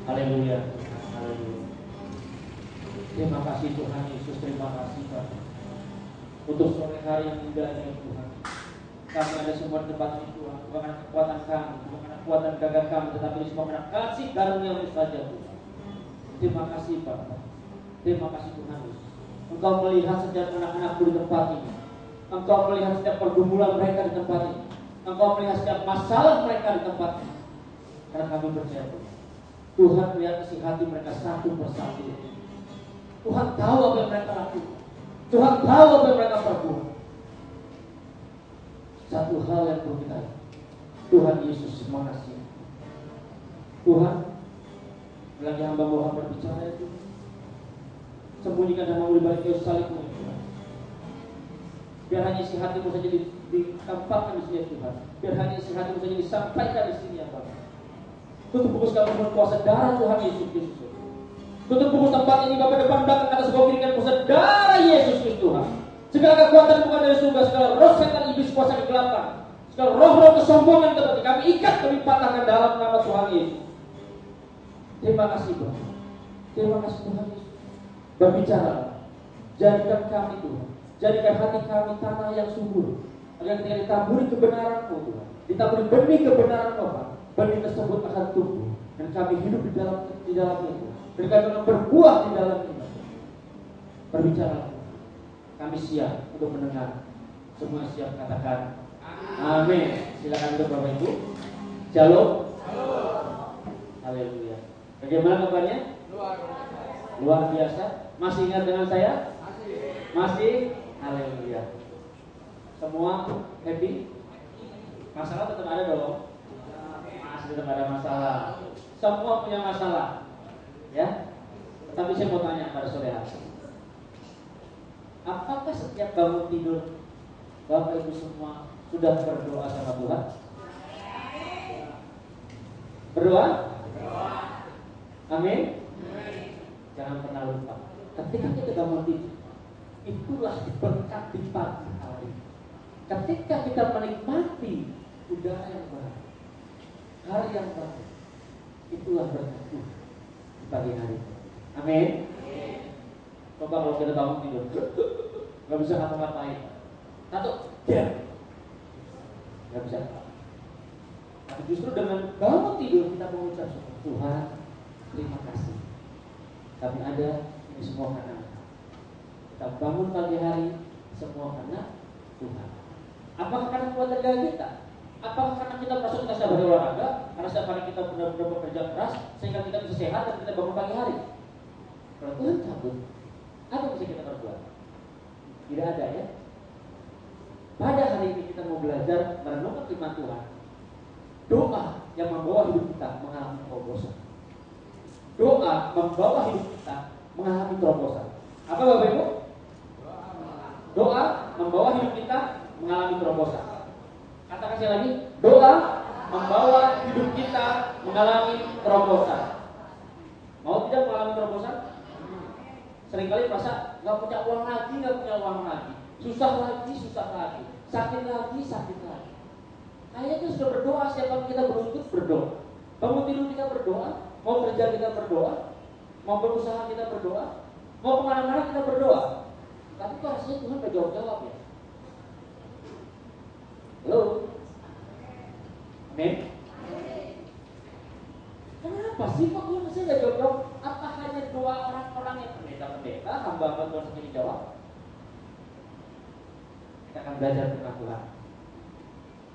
Haleluya. Haleluya. Terima kasih Tuhan Yesus, terima kasih Bapak untuk sore hari yang indah ini Tuhan. Kami ada semua di tempat ini Tuhan, bukan karena kekuatan kami, bukan karena kekuatan gagah kami, tetapi semua karena kasih karunia-Mu saja Tuhan. Terima kasih Bapak. Terima kasih Tuhan Yesus. Engkau melihat setiap anak-anak-Mu di tempat ini. Engkau melihat setiap pergumulan mereka di tempat ini. Engkau melihat setiap masalah mereka di tempat ini. Karena kami percaya Tuhan melihat isi hati mereka satu persatu. Tuhan tahu apa yang mereka lakukan. Tuhan tahu apa yang mereka perbuat. Satu hal yang perlu kita, Tuhan Yesus mengasihi. Tuhan, lagi hamba-Mu berbicara itu, sembunyikan nama-Mu di balik kayu salib-Mu Tuhan. Biar hanya isi hati-Mu saja ditampakkan di sini Tuhan. Biar hanya isi hati-Mu saja disampaikan di sini ya Bapak. Tutup bungkus kami dengan kuasa darah Tuhan Yesus Kristus. Tutup bungkus tempat ini Bapak, depan belakang atas bawah kiri dengan kuasa darah Yesus Kristus Tuhan. Segala kekuatan bukan dari surga, segala roh setan iblis kuasa kegelapan, segala roh-roh kesombongan tetapi kami ikat, kami patahkan dalam nama Tuhan Yesus. Terima kasih Tuhan. Terima kasih Tuhan Yesus. Berbicara, jadikan kami Tuhan, jadikan hati kami tanah yang subur, agar ketika ditaburi kebenaran-Mu Tuhan, ditaburi benih kebenaran-Mu Tuhan, benih tersebut akan tumbuh dan kami hidup di dalamnya Tuhan. Dan kami akan berbuah di dalamnya. Berbicara, kami siap untuk mendengar. Semua siap katakan amin. Silakan untuk Bapak Ibu. Shalom. Haleluya. Bagaimana kabarnya? Luar biasa. Masih ingat dengan saya? Masih. Haleluya. Semua happy? Masalah tetap ada dong? Masih tetap ada masalah. Semua punya masalah. Ya. Tetapi saya mau tanya pada sore hari. Apakah setiap bangun tidur Bapak Ibu semua sudah berdoa sama Tuhan? Berdoa? Amin? Jangan pernah lupa. Ketika kita bangun tidur, itulah berkat di pagi hari. Ketika kita menikmati udara yang baru, hari yang baru, itulah berkat Tuhan di pagi hari. Amin? Coba kalau kita bangun tidur, nggak bisa ngapa-ngapain. Satu, diam, nggak bisa. Tapi justru dengan bangun tidur kita mengucap syukur, Tuhan, terima kasih. Kami ada ini semua karena kita bangun pagi hari semua karena Tuhan. Apakah karena kuat tenaga kita? Apakah karena kita merasa kita sedang berolahraga? Karena setiap hari kita benar-benar bekerja keras sehingga kita bisa sehat dan kita bangun pagi hari? Kalau Tuhan cabut, apa yang bisa kita perbuat? Tidak ada ya. Pada hari ini kita mau belajar merenungkan firman Tuhan. Doa yang membawa hidup kita mengalami terobosan. Doa membawa hidup kita mengalami terobosan. Apa Bapak Ibu? Doa membawa hidup kita mengalami terobosan. Katakan sekali lagi, doa membawa hidup kita mengalami terobosan. Mau tidak mengalami terobosan? Seringkali merasa nggak punya uang lagi, susah lagi, sakit lagi. Kayaknya sudah berdoa, setiap kali kita beruntut berdoa. Bangun tidur kita berdoa, mau kerja kita berdoa, mau berusaha kita berdoa, mau kemana-mana kita berdoa. Tapi kok rasanya Tuhan gak jawab ya? Halo? Amin? Kenapa sih kok Tuhan masih gak jawab? Apa hanya doa orang-orang yang pendeta, hamba-hamba Tuhan saja dijawab? Kita akan belajar tentang Tuhan.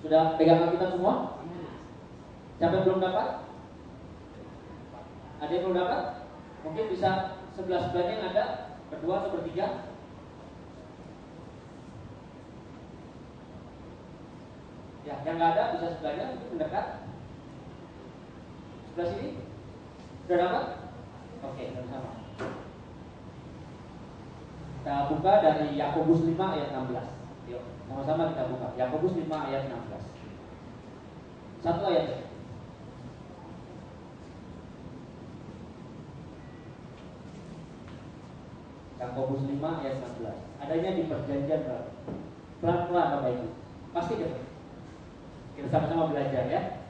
Sudah pegang kita semua? Siapa yang belum dapat? Ada yang belum dapat? Mungkin bisa sebelah-sebelahnya yang ada, berdua atau bertiga. Ya, yang nggak ada bisa sebelahnya, mungkin mendekat. Sebelah sini? Sudah dapat? Oke, sama. Kita buka dari Yakobus 5 ayat 16. Yuk, sama-sama kita buka. Yakobus 5 ayat 16. Satu ayat. Yakobus 5 ayat 16. Adanya di perjanjian baru. Pelan-pelan Bapak Ibu. Pasti kita. Kita sama-sama belajar ya.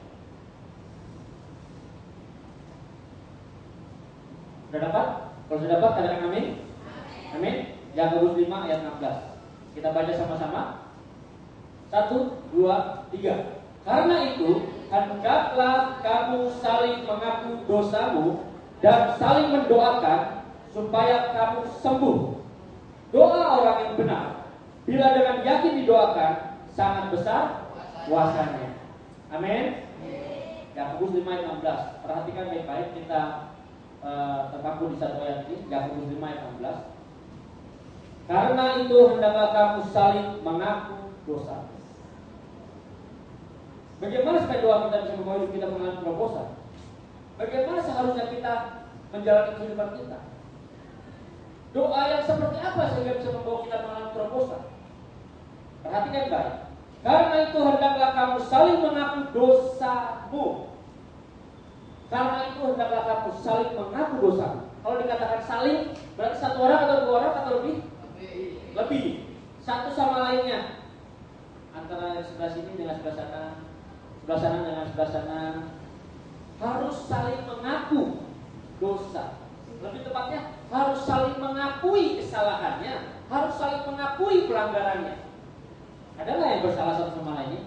Sudah dapat? Kalau sudah dapat katakan amin. Amin. Yakobus 5 ayat 16. Kita baca sama-sama. 1, 2, 3. Karena itu, hendaklah kamu saling mengaku dosamu dan saling mendoakan supaya kamu sembuh. Doa orang yang benar, bila dengan yakin didoakan, sangat besar kuasanya. Amin. Yakobus 5 ayat 16. Perhatikan baik-baik, kita terpaku di satu ayat ini. Yakobus 5 ayat 16. Karena itu hendaklah kamu saling mengaku dosa. Bagaimana supaya doa kita bisa membawa hidup kita mengalami terobosan? Bagaimana seharusnya kita menjalani kehidupan kita? Doa yang seperti apa sehingga bisa membawa kita mengalami terobosan? Perhatikan baik. Karena itu hendaklah kamu saling mengaku dosamu. Karena itu hendaklah kamu saling mengaku dosamu. Kalau dikatakan saling, berarti satu orang atau dua orang atau lebih? Lebih. Satu sama lainnya. Antara sebelah sini dengan sebelah sana, sebelah sana dengan sebelah sana, harus saling mengaku dosa. Lebih tepatnya, harus saling mengakui kesalahannya, harus saling mengakui pelanggarannya. Adalah yang bersalah satu sama lainnya?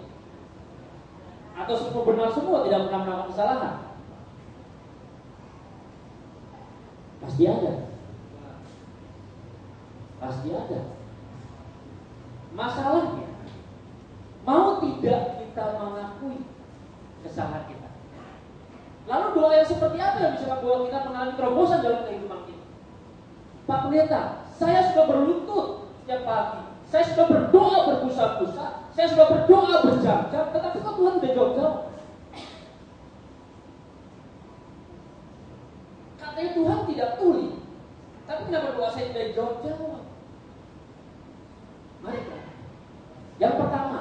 Atau semua benar semua tidak pernah melakukan kesalahan? Pasti ada. Pasti ada. Masalahnya, mau tidak kita mengakui kesalahan kita. Lalu doa yang seperti apa yang bisa membawa kita mengalami terobosan dalam kehidupan kita? Pak Pendeta, saya sudah berlutut setiap pagi, saya sudah berdoa berbusa-busa, saya sudah berdoa berjam-jam, tetapi kok Tuhan tidak jawab-jawab? Katanya Tuhan tidak tuli, tapi kenapa doa saya tidak jawab-jawab? Mari kita. Yang pertama,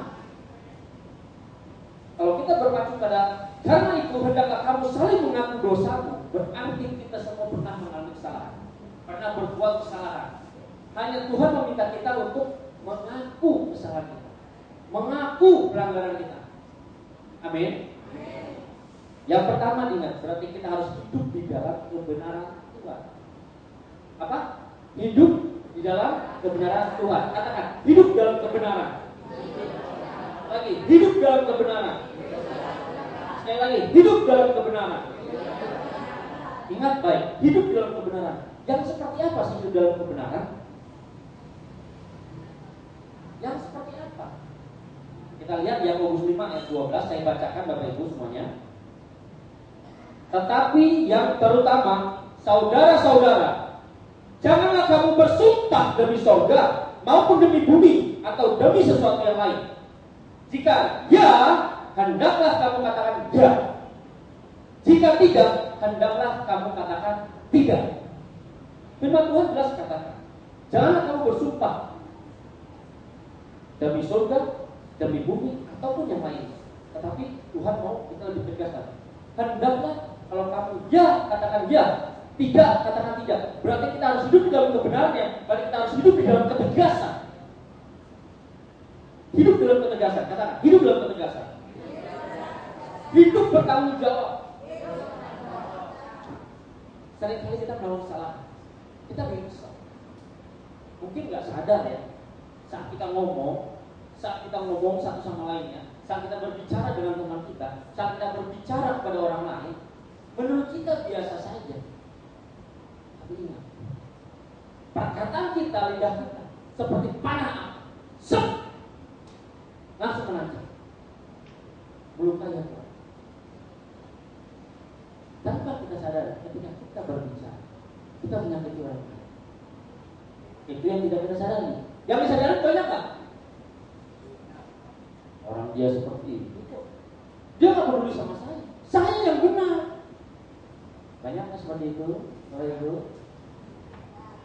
kalau kita berpacu pada karena itu hendaklah kamu saling mengaku dosamu, berarti kita semua pernah mengalami kesalahan, pernah berbuat kesalahan. Hanya Tuhan meminta kita untuk mengaku kesalahan kita, mengaku pelanggaran kita. Amin. Yang pertama ingat, berarti kita harus hidup di dalam kebenaran Tuhan. Apa? Hidup di dalam kebenaran Tuhan. Katakan, hidup dalam kebenaran. Lagi, hidup dalam kebenaran. Sekali lagi, hidup dalam kebenaran. Ingat baik, hidup dalam kebenaran. Yang seperti apa sih hidup dalam kebenaran? Yang seperti apa? Kita lihat Yakobus 5 ayat 12, saya bacakan Bapak Ibu semuanya. Tetapi yang terutama, saudara-saudara, janganlah kamu bersumpah demi sorga maupun demi bumi atau demi sesuatu yang lain. Jika ya, hendaklah kamu katakan ya. Jika tidak, hendaklah kamu katakan tidak. Firman Tuhan jelas katakan, janganlah kamu bersumpah demi surga, demi bumi ataupun yang lain. Tetapi Tuhan mau kita lebih tegas. Hendaklah kalau kamu ya, katakan ya. Tidak, katakan tidak. Berarti kita harus hidup di dalam kebenarannya. Berarti kita harus hidup di dalam ketegasan. Hidup dalam ketegasan. Katakan, hidup dalam ketegasan. Hidup bertanggung jawab. Seringkali kita melakukan kesalahan, kita menyesal. Mungkin nggak sadar ya. Saat kita ngomong satu sama lainnya, saat kita berbicara dengan teman kita, saat kita berbicara kepada orang lain, menurut kita biasa saja. Tapi ingat, perkataan kita, lidah kita seperti panah api, langsung menancap, melukai yang lain. Tanpa kita sadar, ketika kita berbicara, kita menyakiti orang lain. Itu yang tidak kita sadari. Yang disadari banyak kan? Orang dia seperti itu, dia nggak peduli sama saya. Saya yang benar. Banyak kan seperti itu, Bapak Ibu?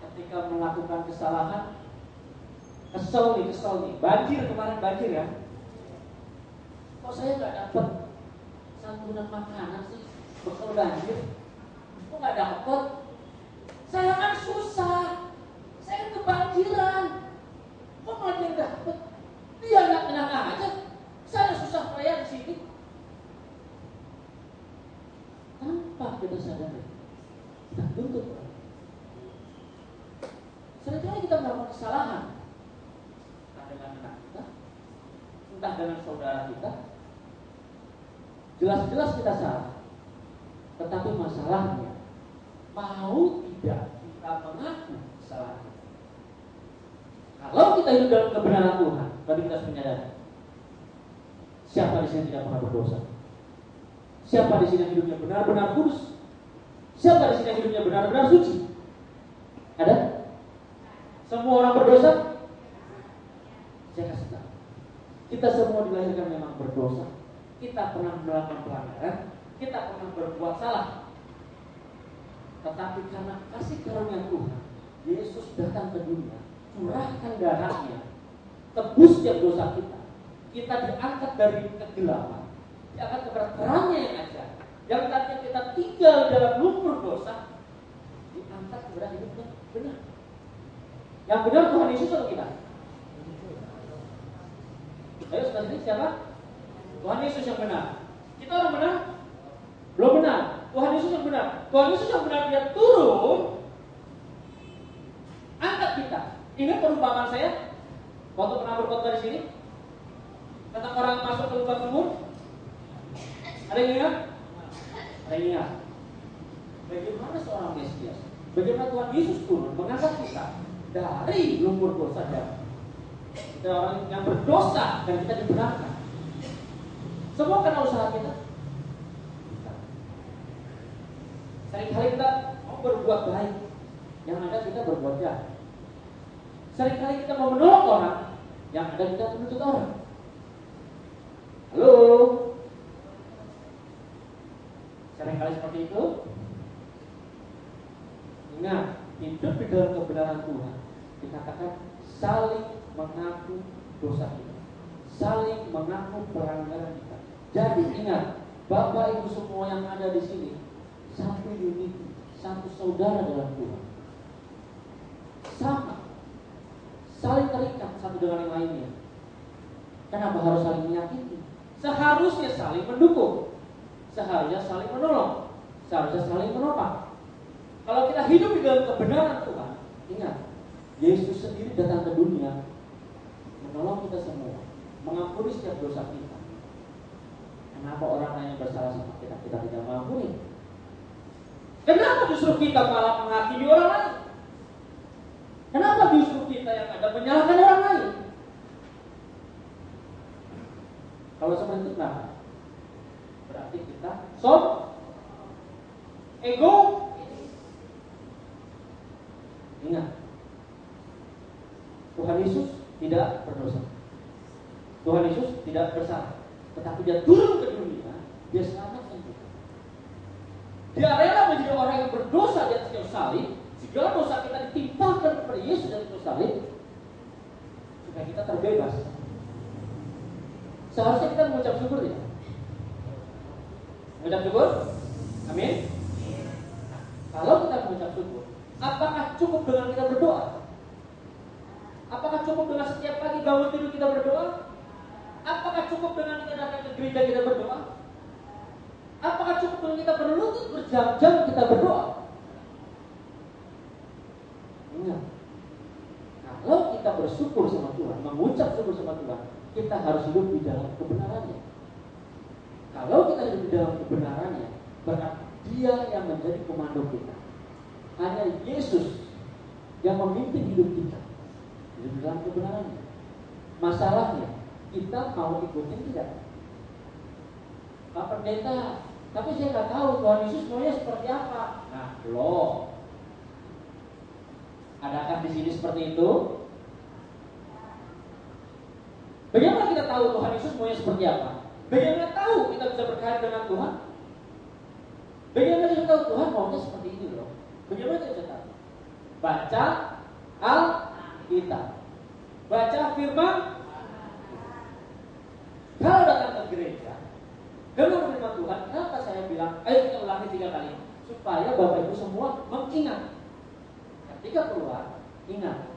Ketika melakukan kesalahan, kesel nih. Banjir kemarin banjir ya. Kok saya nggak dapat santunan makanan sih? Bekal banjir. Kok nggak dapat? Saya kan susah. Saya kebanjiran. Kok malah dia dapat? Dia nggak tenang aja. Saya susah payah di sini. Tanpa kita sadari, kita tuntut. Seringkali kita melakukan kesalahan, entah dengan anak kita, entah dengan saudara kita. Jelas-jelas kita salah, tetapi masalahnya mau tidak kita mengaku kesalahan. Kalau kita hidup dalam kebenaran Tuhan, berarti kita harus menyadari siapa di sini tidak pernah berdosa. Siapa di sini hidupnya benar-benar kudus? Siapa di sini hidupnya benar-benar suci? Ada? Semua orang berdosa? Saya kasih tahu. Kita semua dilahirkan memang berdosa. Kita pernah melakukan pelanggaran. Kita pernah berbuat salah. Tetapi karena kasih karunia Tuhan, Yesus datang ke dunia, curahkan darahnya, tebus setiap dosa kita. Kita diangkat dari kegelapan, diangkat kepada terangnya yang ajaib. Yang tadinya kita tinggal dalam lumpur dosa, diangkat kepada hidup yang benar. Yang benar Tuhan Yesus atau kita? Ayo sekarang siapa? Tuhan Yesus yang benar. Kita orang benar? Belum benar. Tuhan Yesus yang benar. Tuhan Yesus yang benar, dia turun, angkat kita. Ingat perumpamaan saya waktu pernah berkhotbah di sini tentang orang masuk ke lubang sumur? Ada yang ingat? Ada yang ingat? Bagaimana seorang Mesias? Bagaimana Tuhan Yesus turun mengangkat kita dari lumpur dosa dan kita orang yang berdosa dan kita dibenarkan. Semua karena usaha kita. Seringkali kita mau berbuat baik, yang ada kita berbuat jahat. Seringkali kita mau menolong orang, yang ada kita menuntut orang. Halo? Seringkali seperti itu. Ingat, hidup di dalam kebenaran Tuhan dikatakan saling mengaku dosa kita, saling mengaku pelanggaran kita. Jadi ingat, Bapak Ibu semua yang ada di sini satu unit, satu saudara dalam Tuhan. Sama, saling terikat satu dengan yang lainnya. Kenapa harus saling menyakiti? Seharusnya saling mendukung, seharusnya saling menolong, seharusnya saling menopang. Kalau kita hidup di dalam kebenaran Tuhan, ingat, Yesus sendiri datang ke dunia menolong kita semua, mengampuni setiap dosa kita. Kenapa orang lain yang bersalah sama kita tidak mengampuni? Kenapa justru kita malah menghakimi orang lain? Kenapa justru kita yang ada menyalahkan orang lain? Kalau seperti itu kenapa? Berarti kita ego. Ingat, Tuhan Yesus tidak berdosa. Tuhan Yesus tidak bersalah, tetapi dia turun ke dunia, dia selamatkan kita. Dia rela menjadi orang yang berdosa di atas kayu salib. Segala dosa kita ditimpakan kepada Yesus dari kayu salib, supaya kita terbebas. Seharusnya kita mengucap syukur ya. Mengucap syukur? Amin. Kalau kita mengucap syukur, apakah cukup dengan kita berdoa? Apakah cukup dengan setiap pagi bangun tidur kita berdoa? Apakah cukup dengan kita datang ke gereja kita berdoa? Apakah cukup dengan kita berlutut berjam-jam kita berdoa? Ingat, kalau kita bersyukur sama Tuhan, mengucap syukur sama Tuhan, kita harus hidup di dalam kebenarannya. Kalau kita hidup di dalam kebenarannya, berarti Dia yang menjadi komando kita. Hanya Yesus yang memimpin hidup kita hidup di dalam kebenarannya. Masalahnya, kita mau ikutin tidak? Pak Pendeta, tapi saya nggak tahu Tuhan Yesus maunya seperti apa. Nah, loh, adakah di sini seperti itu? Bagaimana kita tahu Tuhan Yesus maunya seperti apa? Bagaimana tahu kita bisa berkait dengan Tuhan? Bagaimana kita tahu Tuhan maunya seperti ini loh? Bagaimana kita bisa tahu? Baca Alkitab, baca firman. Kalau datang ke gereja, kalau menerima Tuhan, kenapa saya bilang, ayo kita ulangi 3 kali, supaya Bapak Ibu semua mengingat. Ketika keluar, ingat.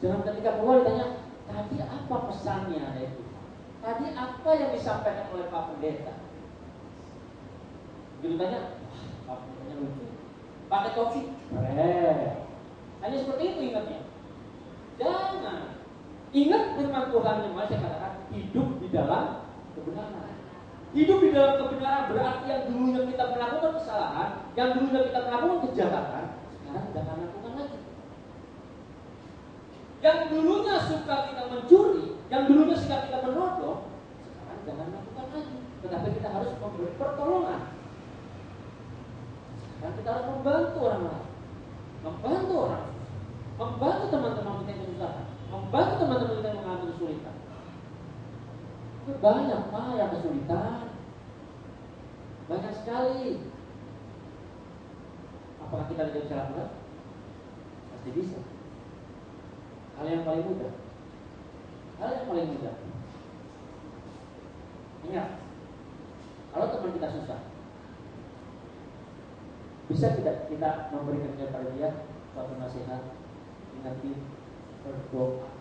Jangan ketika keluar ditanya, tadi apa pesannya itu? Tadi apa yang disampaikan oleh Pak Pendeta? Begitu tanya, wah, Pak Pendetanya lucu. pakai topi. Hanya seperti itu ingatnya. Jangan. Ingat firman Tuhan yang saya katakan, hidup di dalam kebenaran. Hidup di dalam kebenaran berarti yang dulunya kita melakukan kesalahan, yang dulunya kita melakukan kejahatan, sekarang jangan lakukan lagi. Yang dulunya suka kita mencuri, yang dulunya suka kita menodong, sekarang jangan lakukan lagi. Tetapi kita harus memberi pertolongan. Sekarang kita harus membantu orang lain, membantu orang, membantu teman-teman kita yang kesusahan, membantu teman-teman kita yang mengalami kesulitan. Banyak Pak yang kesulitan, banyak sekali. Apakah kita tidak bisa lakukan? Pasti bisa. Hal yang paling mudah, ingat, kalau teman kita susah, bisa tidak kita memberikan kepada dia suatu nasihat, ingatin, berdoa.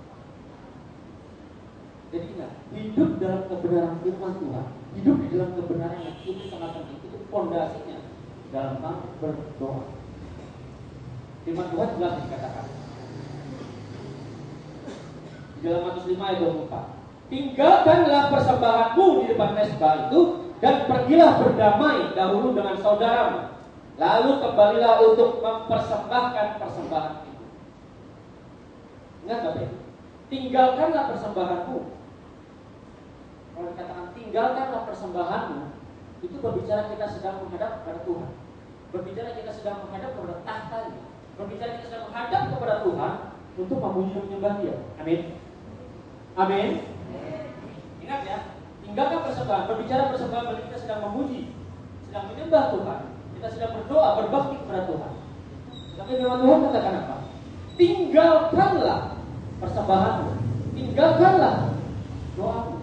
Jadi ingat, hidup dalam kebenaran firman Tuhan, hidup di dalam kebenaran yang itu sangat penting. Itu fondasinya dalam hal berdoa. Firman Tuhan jelas dikatakan di dalam Matius 5 ayat 24. Tinggalkanlah persembahanmu di depan mezbah itu dan pergilah berdamai dahulu dengan saudaramu. Lalu kembalilah untuk mempersembahkan persembahan itu. Ingat Bapak Ibu, tinggalkanlah persembahanmu. Kalau dikatakan tinggalkanlah persembahanmu, itu berbicara kita sedang menghadap kepada Tuhan. Berbicara kita sedang menghadap kepada tahtanya. Berbicara kita sedang menghadap kepada Tuhan untuk memuji dan menyembah Dia. Amin. Amin. Ingat ya, tinggalkan persembahan. Berbicara persembahan berarti kita sedang memuji, sedang menyembah Tuhan. Kita sedang berdoa, berbakti kepada Tuhan. Tapi firman Tuhan katakan apa? Tinggalkanlah persembahanmu, tinggalkanlah doamu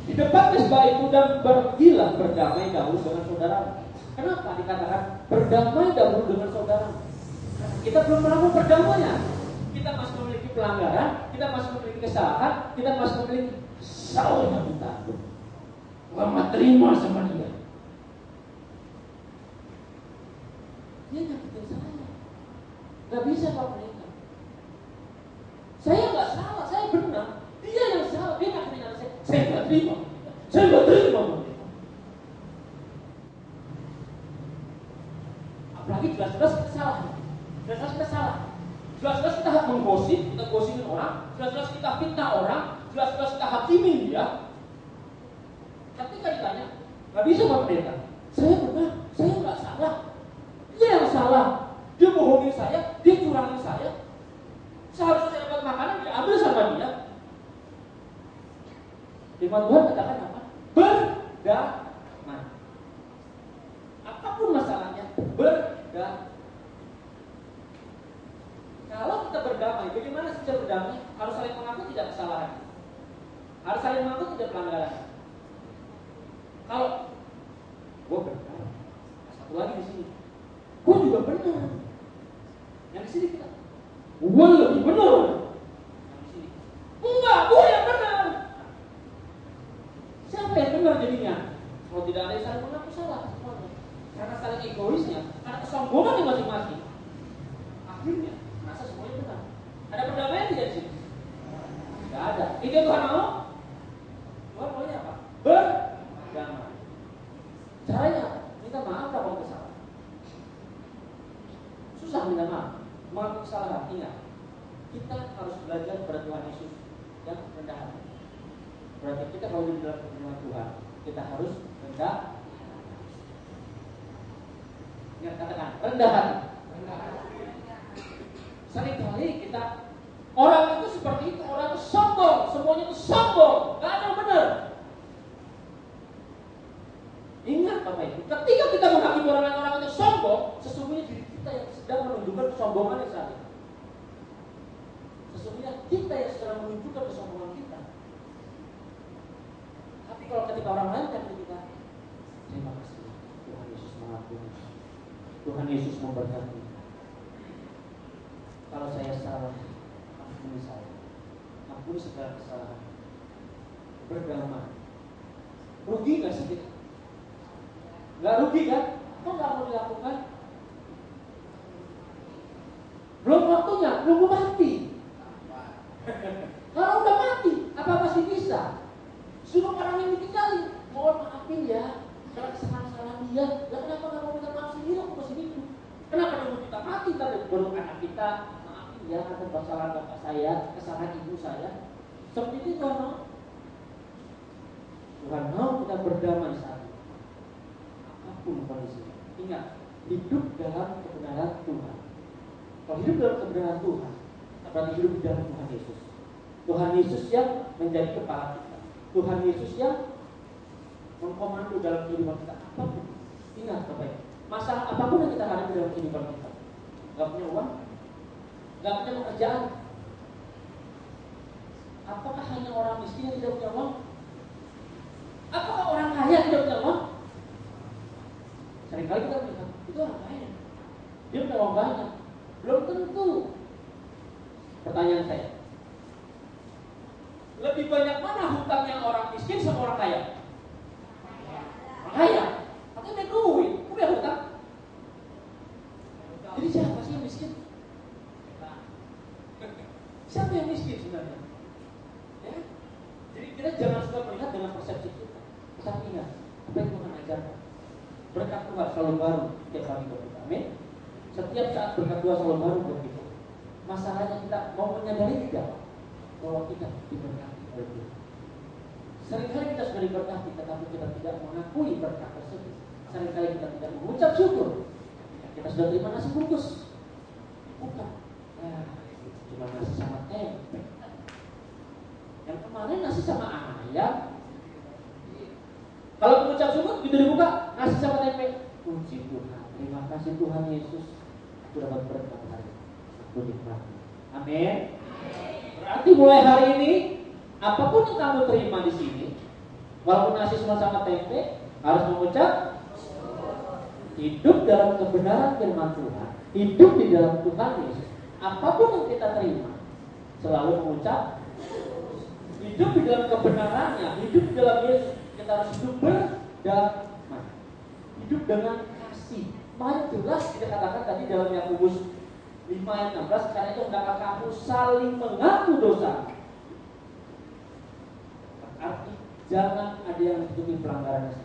di depan mezbah itu dan pergilah berdamai dahulu dengan saudaramu. Kenapa dikatakan berdamai dahulu dengan saudaramu? Kita belum melakukan perdamaian. Kita masih memiliki pelanggaran, kita masih memiliki kesalahan, kita masih memiliki salah yang kita nggak terima sama dia. Dia nyakitin saya, nggak bisa Pak mereka. Saya nggak salah, saya benar. Dia yang salah, dia nyakitin anak saya. Saya nggak terima, saya nggak terima. Apalagi jelas-jelas kita salah, jelas-jelas kita salah. Jelas-jelas kita menggosip, kita gosipin orang, jelas-jelas kita fitnah orang, jelas-jelas kita hakimin dia. Tapi kan ditanya, nggak bisa Pak Pendeta. Saya benar, saya nggak salah. Dia yang salah. Dia bohongin saya, dia curangin saya. Seharusnya saya dapat makanan, dia ambil sama dia. Firman Tuhan katakan apa? Berdamai. Apapun masalahnya, berdamai. Kalau kita berdamai, bagaimana sih kita berdamai? Harus saling mengaku tidak kesalahan, harus saling mengaku tidak pelanggaran. Kalau gue benar, satu lagi di sini, gue juga benar. Yang di sini kita, gue lebih benar. Yang di sini, enggak, gue yang benar. Siapa yang benar jadinya? Kalau tidak ada yang saling mengaku salah, semuanya. Karena saling egoisnya, karena kesombongan yang masing-masing. Akhirnya merasa semuanya benar. Ada perdamaian tidak di sini? Tidak ada. Itu yang Tuhan mau? Tuhan maunya apa? Berdamai. Caranya apa? Minta maaf kalau kesalahan. Susah minta maaf. Mengaku kesalahan. Ingat, kita harus belajar kepada Tuhan Yesus yang rendah hati. Berarti kita kalau di dalam pertemuan Tuhan, kita harus rendah. Ingat, katakan rendah hati. Seringkali kita orang itu seperti itu, orang itu sombong, semuanya itu sombong, gak ada yang benar. Ingat Bapak Ibu, ketika kita menghakimi orang itu sombong, sesungguhnya diri kita yang sedang menunjukkan kesombongan yang saat itu. Sesungguhnya kita yang sedang menunjukkan kesombongan kita. Tapi kalau ketika orang lain yang kita, terima kasih Tuhan Yesus mengampuni, Tuhan Yesus memberkati. Kalau saya salah, ampuni saya, ampuni segala kesalahan. Berdamai. Rugi gak sih kita? Gak rugi kan? Kok gak mau dilakukan? maunya, nunggu mati. Kalau udah mati, apa masih bisa? Suruh orang yang ditinggalin, mohon maafin ya, kalau kesalahan-kesalahan dia, ya kenapa nggak mau minta maaf sendiri aku masih hidup? Kenapa nunggu kita mati, baru anak kita, maafin ya, ada kesalahan bapak saya, kesalahan ibu saya. Seperti itu Tuhan mau. Tuhan mau kita berdamai saat itu. Apapun kondisinya. Ingat, hidup dalam kebenaran Tuhan. Kalau hidup dalam kebenaran Tuhan, berarti hidup di dalam Tuhan Yesus. Tuhan Yesus yang menjadi kepala kita. Tuhan Yesus yang mengkomando dalam kehidupan kita. Apapun. Ingat Bapak Ibu, masalah apapun yang kita hadapi dalam kehidupan kita. Gak punya uang, gak punya pekerjaan. Apakah hanya orang miskin yang tidak punya uang? Apakah orang kaya tidak punya uang? Seringkali kita melihat itu orang kaya, dia punya uang banyak. Belum tentu. Pertanyaan saya, lebih banyak mana hutangnya orang miskin sama orang kaya? Orang kaya, katanya punya duit, punya hutang. Jadi siapa sih yang miskin? Siapa yang miskin sebenarnya? Ya? Jadi kita jangan suka melihat dengan persepsi kita. Tapi ingat, apa yang Tuhan ajarkan? Berkat Tuhan selalu baru setiap hari buat kita. Amin. Setiap saat berkat Tuhan selalu baru buat kita. Masalahnya kita mau menyadari tidak bahwa kita diberkati oleh Tuhan. Seringkali kita sudah diberkati, tetapi kita tidak mengakui berkat tersebut. Seringkali kita tidak mengucap syukur. Kita sudah terima nasi bungkus, bukan? Nah, cuma nasi sama tempe. Yang kemarin nasi sama ayam. Kalau mengucap syukur, kita dibuka nasi sama tempe. Puji Tuhan, terima kasih Tuhan Yesus, aku dapat berkat hari ini. Aku nikmati. Amin. Berarti mulai hari ini, apapun yang kamu terima di sini, walaupun nasi cuma sama tempe, harus mengucap hidup dalam kebenaran firman Tuhan, hidup di dalam Tuhan Yesus. Apapun yang kita terima, selalu mengucap hidup di dalam kebenarannya, hidup di dalam Yesus. Kita harus hidup berdamai, hidup dengan kasih. Makanya jelas kita katakan tadi dalam Yakobus 5 ayat 16, karena itu hendaklah kamu saling mengaku dosa. Berarti jangan ada yang menutupi pelanggaran.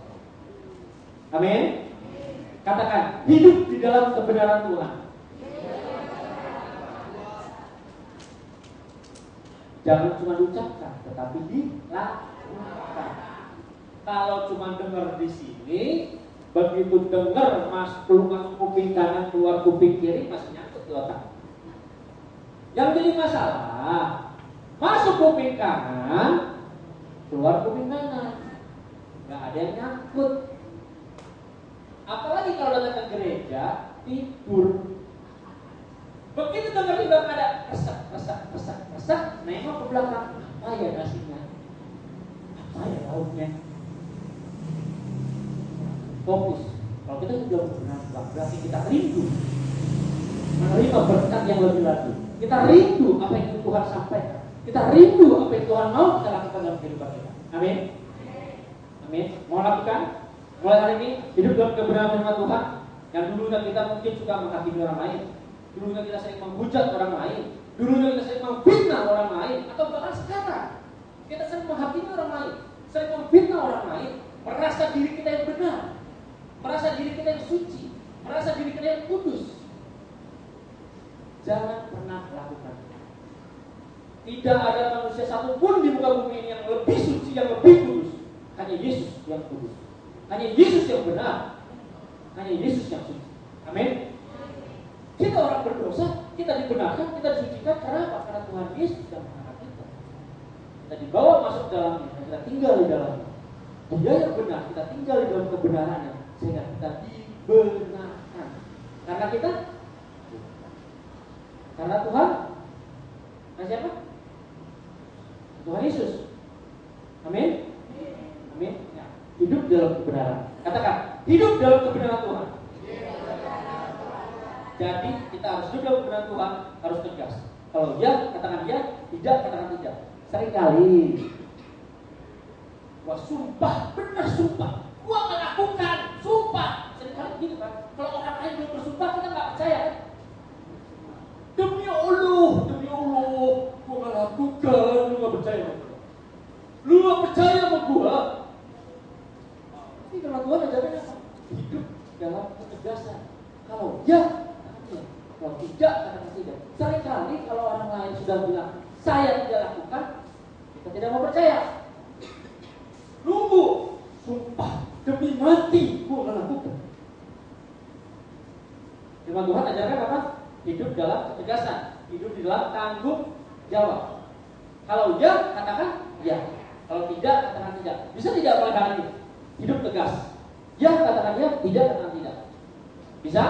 Amin. Katakan, hidup di dalam kebenaran Tuhan. Jangan cuma diucapkan, tetapi dilakukan. Kalau cuma dengar di sini, begitu dengar masuk kuping kanan keluar kuping kiri, masih nyangkut di otak. Yang jadi masalah, masuk kuping kanan, keluar kuping kanan, nggak ada yang nyangkut. Apalagi kalau datang ke gereja, tidur. Begitu dengar di belakang ada resak, nengok ke belakang, apa ya nasinya? Apa ya lauknya? Fokus. Kalau kita sudah benar, berarti kita rindu menerima berkat yang lebih lagi. Kita rindu apa yang Tuhan sampaikan. Kita rindu apa yang Tuhan mau kita lakukan dalam kehidupan kita. Amin. Amin. Mau lakukan? Mulai hari ini hidup dalam kebenaran firman Tuhan. Yang dulunya kita mungkin suka menghakimi orang lain, dulunya kita sering menghujat orang lain, dulunya kita sering memfitnah orang lain, atau bahkan sekarang kita sering menghakimi orang lain, sering memfitnah orang lain, merasa diri kita yang benar, merasa diri kita yang suci, merasa diri kita yang kudus. Jangan pernah lakukan. Tidak ada manusia satupun di muka bumi ini yang lebih suci, yang lebih kudus. Hanya Yesus yang kudus. Hanya Yesus yang benar. Hanya Yesus yang suci. Amin. Kita orang berdosa, kita dibenarkan, kita disucikan. Kenapa? Karena Tuhan Yesus sudah mengangkat kita. Kita dibawa masuk dalamnya, kita tinggal di dalamnya. Dia yang benar, kita tinggal di dalam kebenarannya, sehingga kita dibenarkan. Karena kita, karena Tuhan, karena siapa? Tuhan Yesus. Amin. Amin. Ya. Hidup dalam kebenaran. Katakan, hidup dalam kebenaran Tuhan. Jadi kita harus hidup dalam kebenaran Tuhan, harus tegas. Kalau ya, katakan ya, tidak, katakan tidak. Seringkali, wah sumpah, benar sumpah, gua melakukan, sumpah. Seringkali gitu kan. Kalau orang lain belum bersumpah, kita nggak percaya kan. Demi Allah, tidak, katakan tidak. Seringkali kalau orang lain sudah bilang saya tidak lakukan, kita tidak mau percaya. Nunggu, sumpah demi mati gua akan lakukan. Firman Tuhan ajarkan apa? Hidup dalam ketegasan, hidup di dalam tanggung jawab. Kalau ya, katakan ya. Kalau tidak, katakan tidak. Bisa tidak mulai hari ini? Hidup tegas. Ya, katakan ya. Tidak, katakan tidak. Bisa?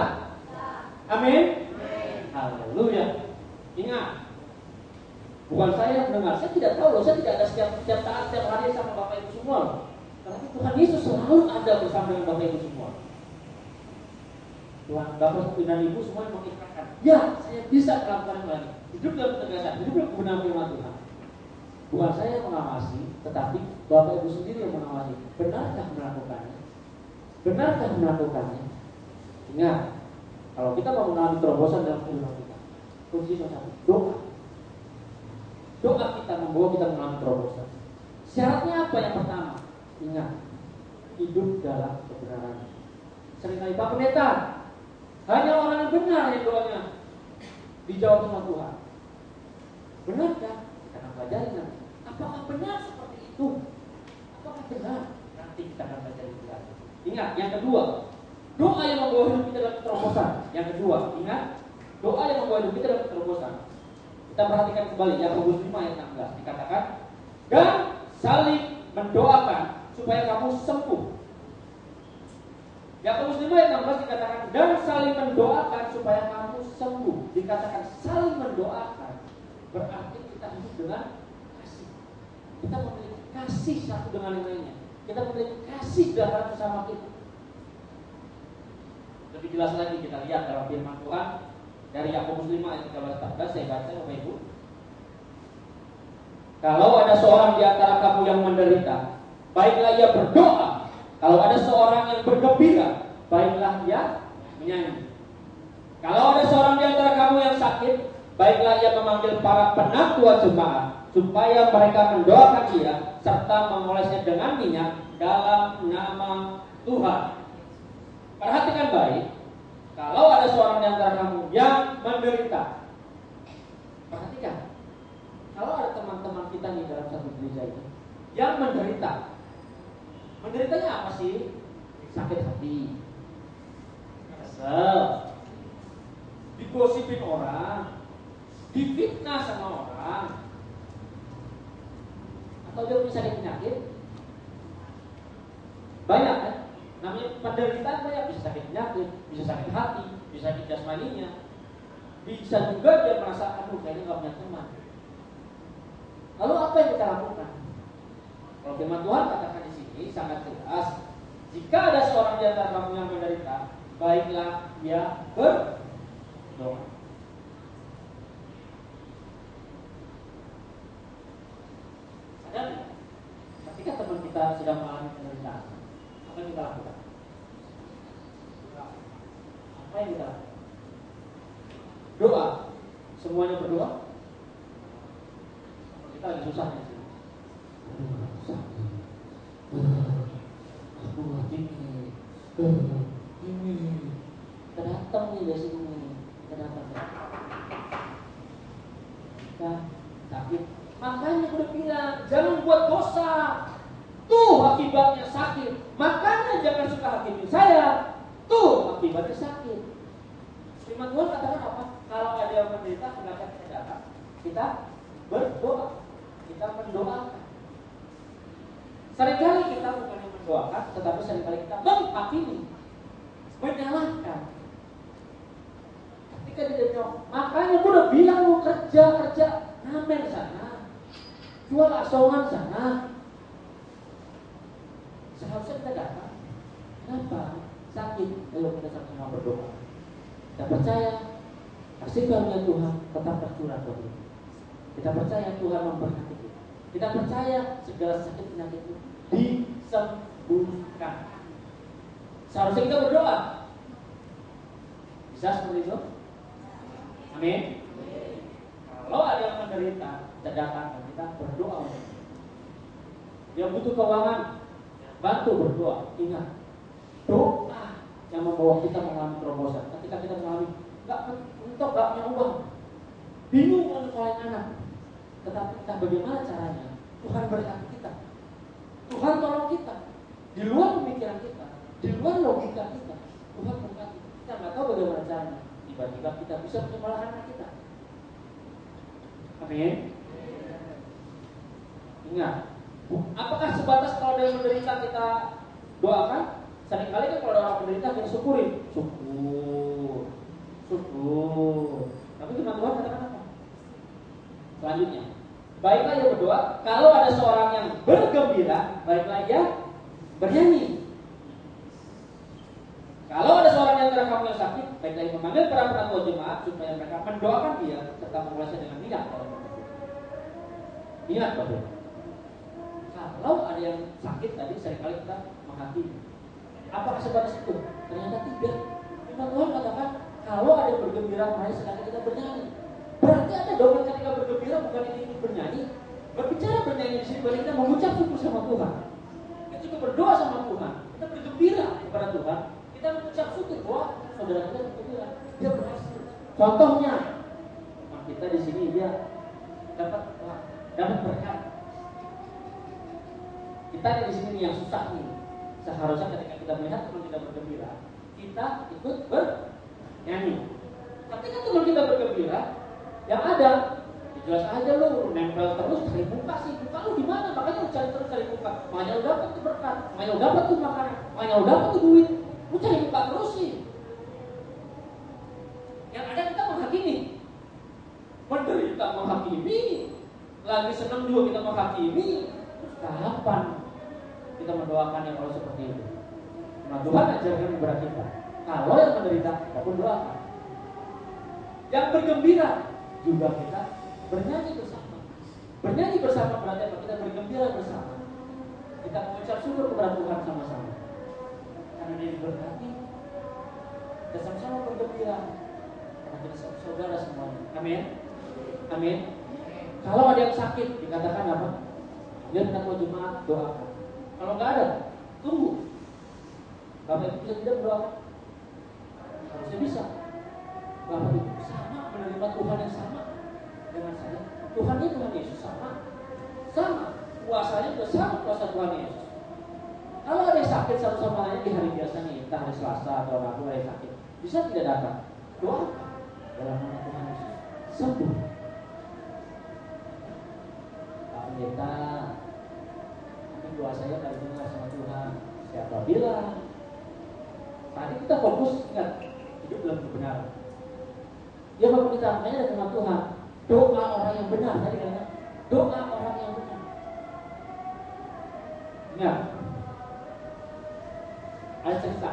Amin. Haleluya. Ingat, bukan saya yang mendengar. Saya tidak tahu loh. Saya tidak ada setiap saat, setiap hari sama Bapak Ibu semua loh. Tetapi Tuhan Yesus selalu ada bersama dengan Bapak Ibu semua. Tuhan Bapak dan Ibu semua yang mengikrarkan, ya, saya bisa melakukan lagi. Hidup dalam ketegasan, hidup dalam kebenaran firman Tuhan. Bukan saya yang mengawasi, tetapi Bapak Ibu sendiri yang mengawasi. Benarkah melakukannya? Benarkah melakukannya? Ingat, kalau kita mau mengalami terobosan dalam kehidupan kita, kunci nomor satu, doa. Doa kita membawa kita mengalami terobosan. Syaratnya apa yang pertama? Ingat, hidup dalam kebenaran. Seringkali Pak Pendeta, hanya orang yang benar yang doanya dijawab sama Tuhan. Benarkah? Kita akan pelajari nanti. Apakah benar seperti itu? Apakah benar? Nanti kita akan pelajari lagi. Ingat, yang kedua, doa yang membawa hidup kita dalam terobosan. Yang kedua, ingat, doa yang membawa hidup kita dalam terobosan. Kita perhatikan kembali Yakobus 5 ayat 16 dikatakan, dan saling mendoakan supaya kamu sembuh. Yakobus 5 ayat 16 dikatakan, dan saling mendoakan supaya kamu sembuh. Dikatakan saling mendoakan, berarti kita hidup dengan kasih. Kita memiliki kasih satu dengan yang lainnya. Kita memiliki kasih dalam sesama kita. Lebih jelas lagi kita lihat dalam firman Tuhan dari Yakobus 5 ayat 13-14, saya baca Bapak Ibu. Kalau ada seorang di antara kamu yang menderita, baiklah ia berdoa. Kalau ada seorang yang bergembira, baiklah ia menyanyi. Kalau ada seorang di antara kamu yang sakit, baiklah ia memanggil para penatua jemaat, supaya mereka mendoakan dia serta mengolesnya dengan minyak dalam nama Tuhan. Perhatikan baik, kalau ada seorang di antara kamu yang menderita, perhatikan, kalau ada teman-teman kita nih dalam satu gereja ini yang menderita, menderitanya apa sih? Sakit hati, kesel, digosipin orang, difitnah sama orang, atau dia punya sakit penyakit. Banyak kan? Namanya penderitaan banyak, bisa sakit penyakit, bisa sakit hati, bisa sakit jasmaninya, bisa juga dia merasa aduh kayaknya gak punya teman. Lalu apa yang kita lakukan? Kalau firman Tuhan katakan di sini sangat jelas, jika ada seorang di antara kamu yang menderita, baiklah dia berdoa. Sadar, ketika teman kita sedang mengalami penderitaan, apa yang kita lakukan? Apa yang kita lakukan? Doa. Semuanya berdoa. Kita lagi susah nih. Aku ini. Kita datang nih dari sini. Kita datang. Kita sakit. Makanya aku udah bilang, jangan buat dosa. Tuh akibatnya sakit. Makanya jangan suka hakimin saya. Tuh akibatnya sakit. Firman Tuhan katakan apa? Kalau ada yang menderita, silakan kita datang. Kita berdoa. Kita mendoakan. Seringkali kita bukan yang mendoakan, tetapi seringkali kita menghakimi, menyalahkan. Ketika dia bilang, makanya aku udah bilang lu kerja, ngamen sana, jual asongan sana. Seharusnya kita datang. Kenapa? Sakit. Ayo kita sama-sama berdoa. Kita percaya kasih karunia Tuhan tetap tercurah bagi kita. Kita percaya Tuhan memberkati kita. Kita percaya segala sakit penyakit itu disembuhkan. Seharusnya kita berdoa. Bisa seperti itu? Amin. Kalau ada yang menderita, kita datang dan kita berdoa. Yang butuh keuangan, bantu berdoa. Ingat, doa yang membawa kita mengalami terobosan. Ketika kita mengalami, mentok gak punya uang, bingung mau nyekolahin anak. Tetapi entah bagaimana caranya, Tuhan berkati kita, Tuhan tolong kita, di luar pemikiran kita, di luar logika kita, Tuhan berkati. Kita nggak tahu bagaimana caranya, tiba-tiba kita bisa menyekolahkan anak kita. Amin. Ingat, apakah sebatas kalau ada yang menderita kita doakan? Seringkali kan kalau ada orang menderita kita syukurin, syukur. Tapi firman Tuhan katakan apa? Selanjutnya, baiklah ia berdoa. Kalau ada seorang yang bergembira, baiklah ia bernyanyi. Kalau ada seorang yang antara kamu yang sakit, baiklah ia memanggil para penatua jemaat supaya mereka mendoakan dia serta mengulasnya dengan minyak. Ingat Bapak, kalau ada yang sakit tadi seringkali kita menghakimi. Apakah sebatas itu? Ternyata tidak. Firman Tuhan katakan kalau ada yang bergembira, mari sedangkan kita bernyanyi. Berarti ada dong ketika bergembira bukan ini bernyanyi. Berbicara bernyanyi di sini berarti kita mengucap syukur sama Tuhan. Kita juga berdoa sama Tuhan. Kita bergembira kepada Tuhan. Kita mengucap syukur bahwa saudara kita bergembira, dia berhasil. Contohnya, kita di sini dia dapat berkat. Kita di sini yang susah nih. Seharusnya ketika kita melihat teman kita bergembira, kita ikut bernyanyi. Ketika teman kita bergembira, yang ada jelas aja lu nempel terus cari muka sih. Muka lu di mana? Makanya lu cari muka. Makanya lu dapat tuh berkat, makanya lu dapat tuh makanan, makanya lu dapat tuh duit. Lu cari muka terus sih. Yang ada kita menghakimi, menderita menghakimi, lagi senang juga kita menghakimi. Terus kapan kita mendoakan yang kalau seperti itu? Nah, Tuhan ajarkan kepada kita, kalau yang menderita kita pun doakan. Yang bergembira juga kita bernyanyi bersama. Bernyanyi bersama berarti apa? Kita bergembira bersama. Kita mengucap syukur kepada Tuhan sama-sama. Karena dia diberkati, kita sama-sama bergembira. Karena kita saudara semuanya. Amin. Amin. Kalau ada yang sakit, dikatakan apa? Dia penatua jemaat doakan. Kalau nggak ada, tunggu. Bapak Ibu bisa tidak berdoakan? Harusnya bisa. Bapak Ibu sama menerima Tuhan yang sama dengan saya. Tuhannya Tuhan Yesus sama. Kuasanya juga sama kuasa Tuhan Yesus. Kalau ada yang sakit satu sama lain di hari biasa nih, entah hari Selasa atau Rabu ada yang sakit, bisa tidak datang? Doakan dalam nama Tuhan Yesus. Sembuh. Pak Pendeta, doa saya dari dengar sama Tuhan. Siapa bilang? Tadi kita fokus, ingat, hidup dalam kebenaran. Ya Bapak kita, makanya ada firman Tuhan. Doa orang yang benar, tadi kan? Doa orang yang benar. Ingat, ada cerita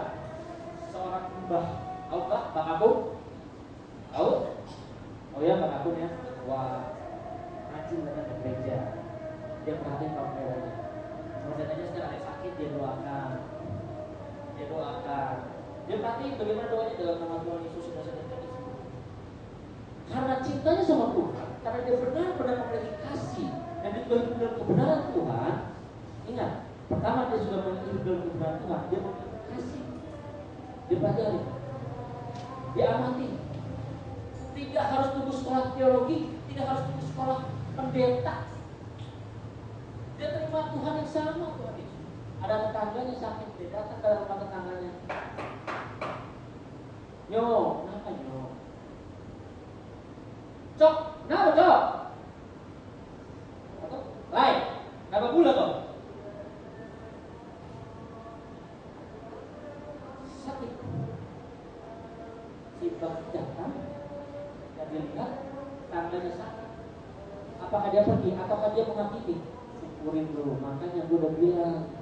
seorang mbah, tahu Pak? Bang Agung? Tahu? Oh ya Bang Agung ya. Wah, rajin datang ke gereja. Dia perhatiin pelayanannya. Pendetanya setelah ada sakit dia doakan. Dia perhatiin bagaimana doanya dalam nama Tuhan Yesus sudah sedang disebut. Karena cintanya sama Tuhan, karena dia benar-benar memiliki kasih dan dia juga hidup dalam kebenaran Tuhan. Ingat, pertama dia sudah hidup dalam kebenaran Tuhan, dia memiliki kasih. Dia pelajari, dia amati. Tidak harus tunggu sekolah teologi, tidak harus tunggu sekolah pendeta. Dia terima Tuhan yang sama Tuhan Yesus. Ada tetangganya sakit, dia datang ke rumah tetangganya. Nyo, kenapa Nyo? Cok, kenapa Cok? Atau lain, kenapa pula Cok? Sakit. Si Bang datang, dan dia lihat tangannya sakit. Apakah dia pergi? Ataukah dia menghakimi? Syukurin dulu, makanya gue udah bilang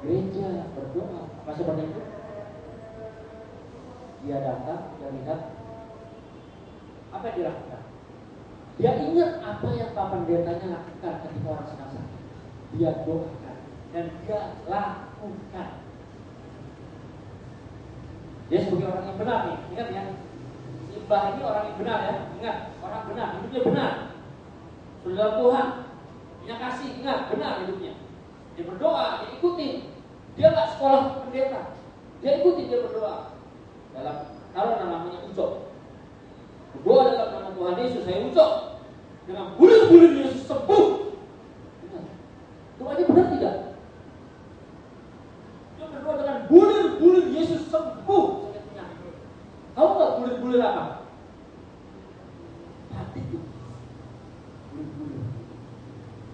gereja berdoa. Apa seperti itu? Dia datang, dia lihat apa yang dilakukan. Dia ingat apa yang Pak Pendetanya lakukan ketika orang sedang sakit. Dia doakan dan dia lakukan. Dia sebagai orang yang benar nih, ingat ya. Mbah ini orang yang benar ya, ingat, orang benar, hidupnya benar. Sudah Tuhan, punya kasih, ingat, benar hidupnya. Dia berdoa, dia ikutin. Dia nggak sekolah pendeta, dia ikutin, dia berdoa. Dalam kalau namanya Ucok, Yesus, saya ucap dengan bulir-bulir Yesus sembuh. Doanya benar tidak? Dia berdoa dengan bulir-bulir Yesus sembuh. Tahu nggak bulir-bulir apa? Hati itu. Bulir-bulir.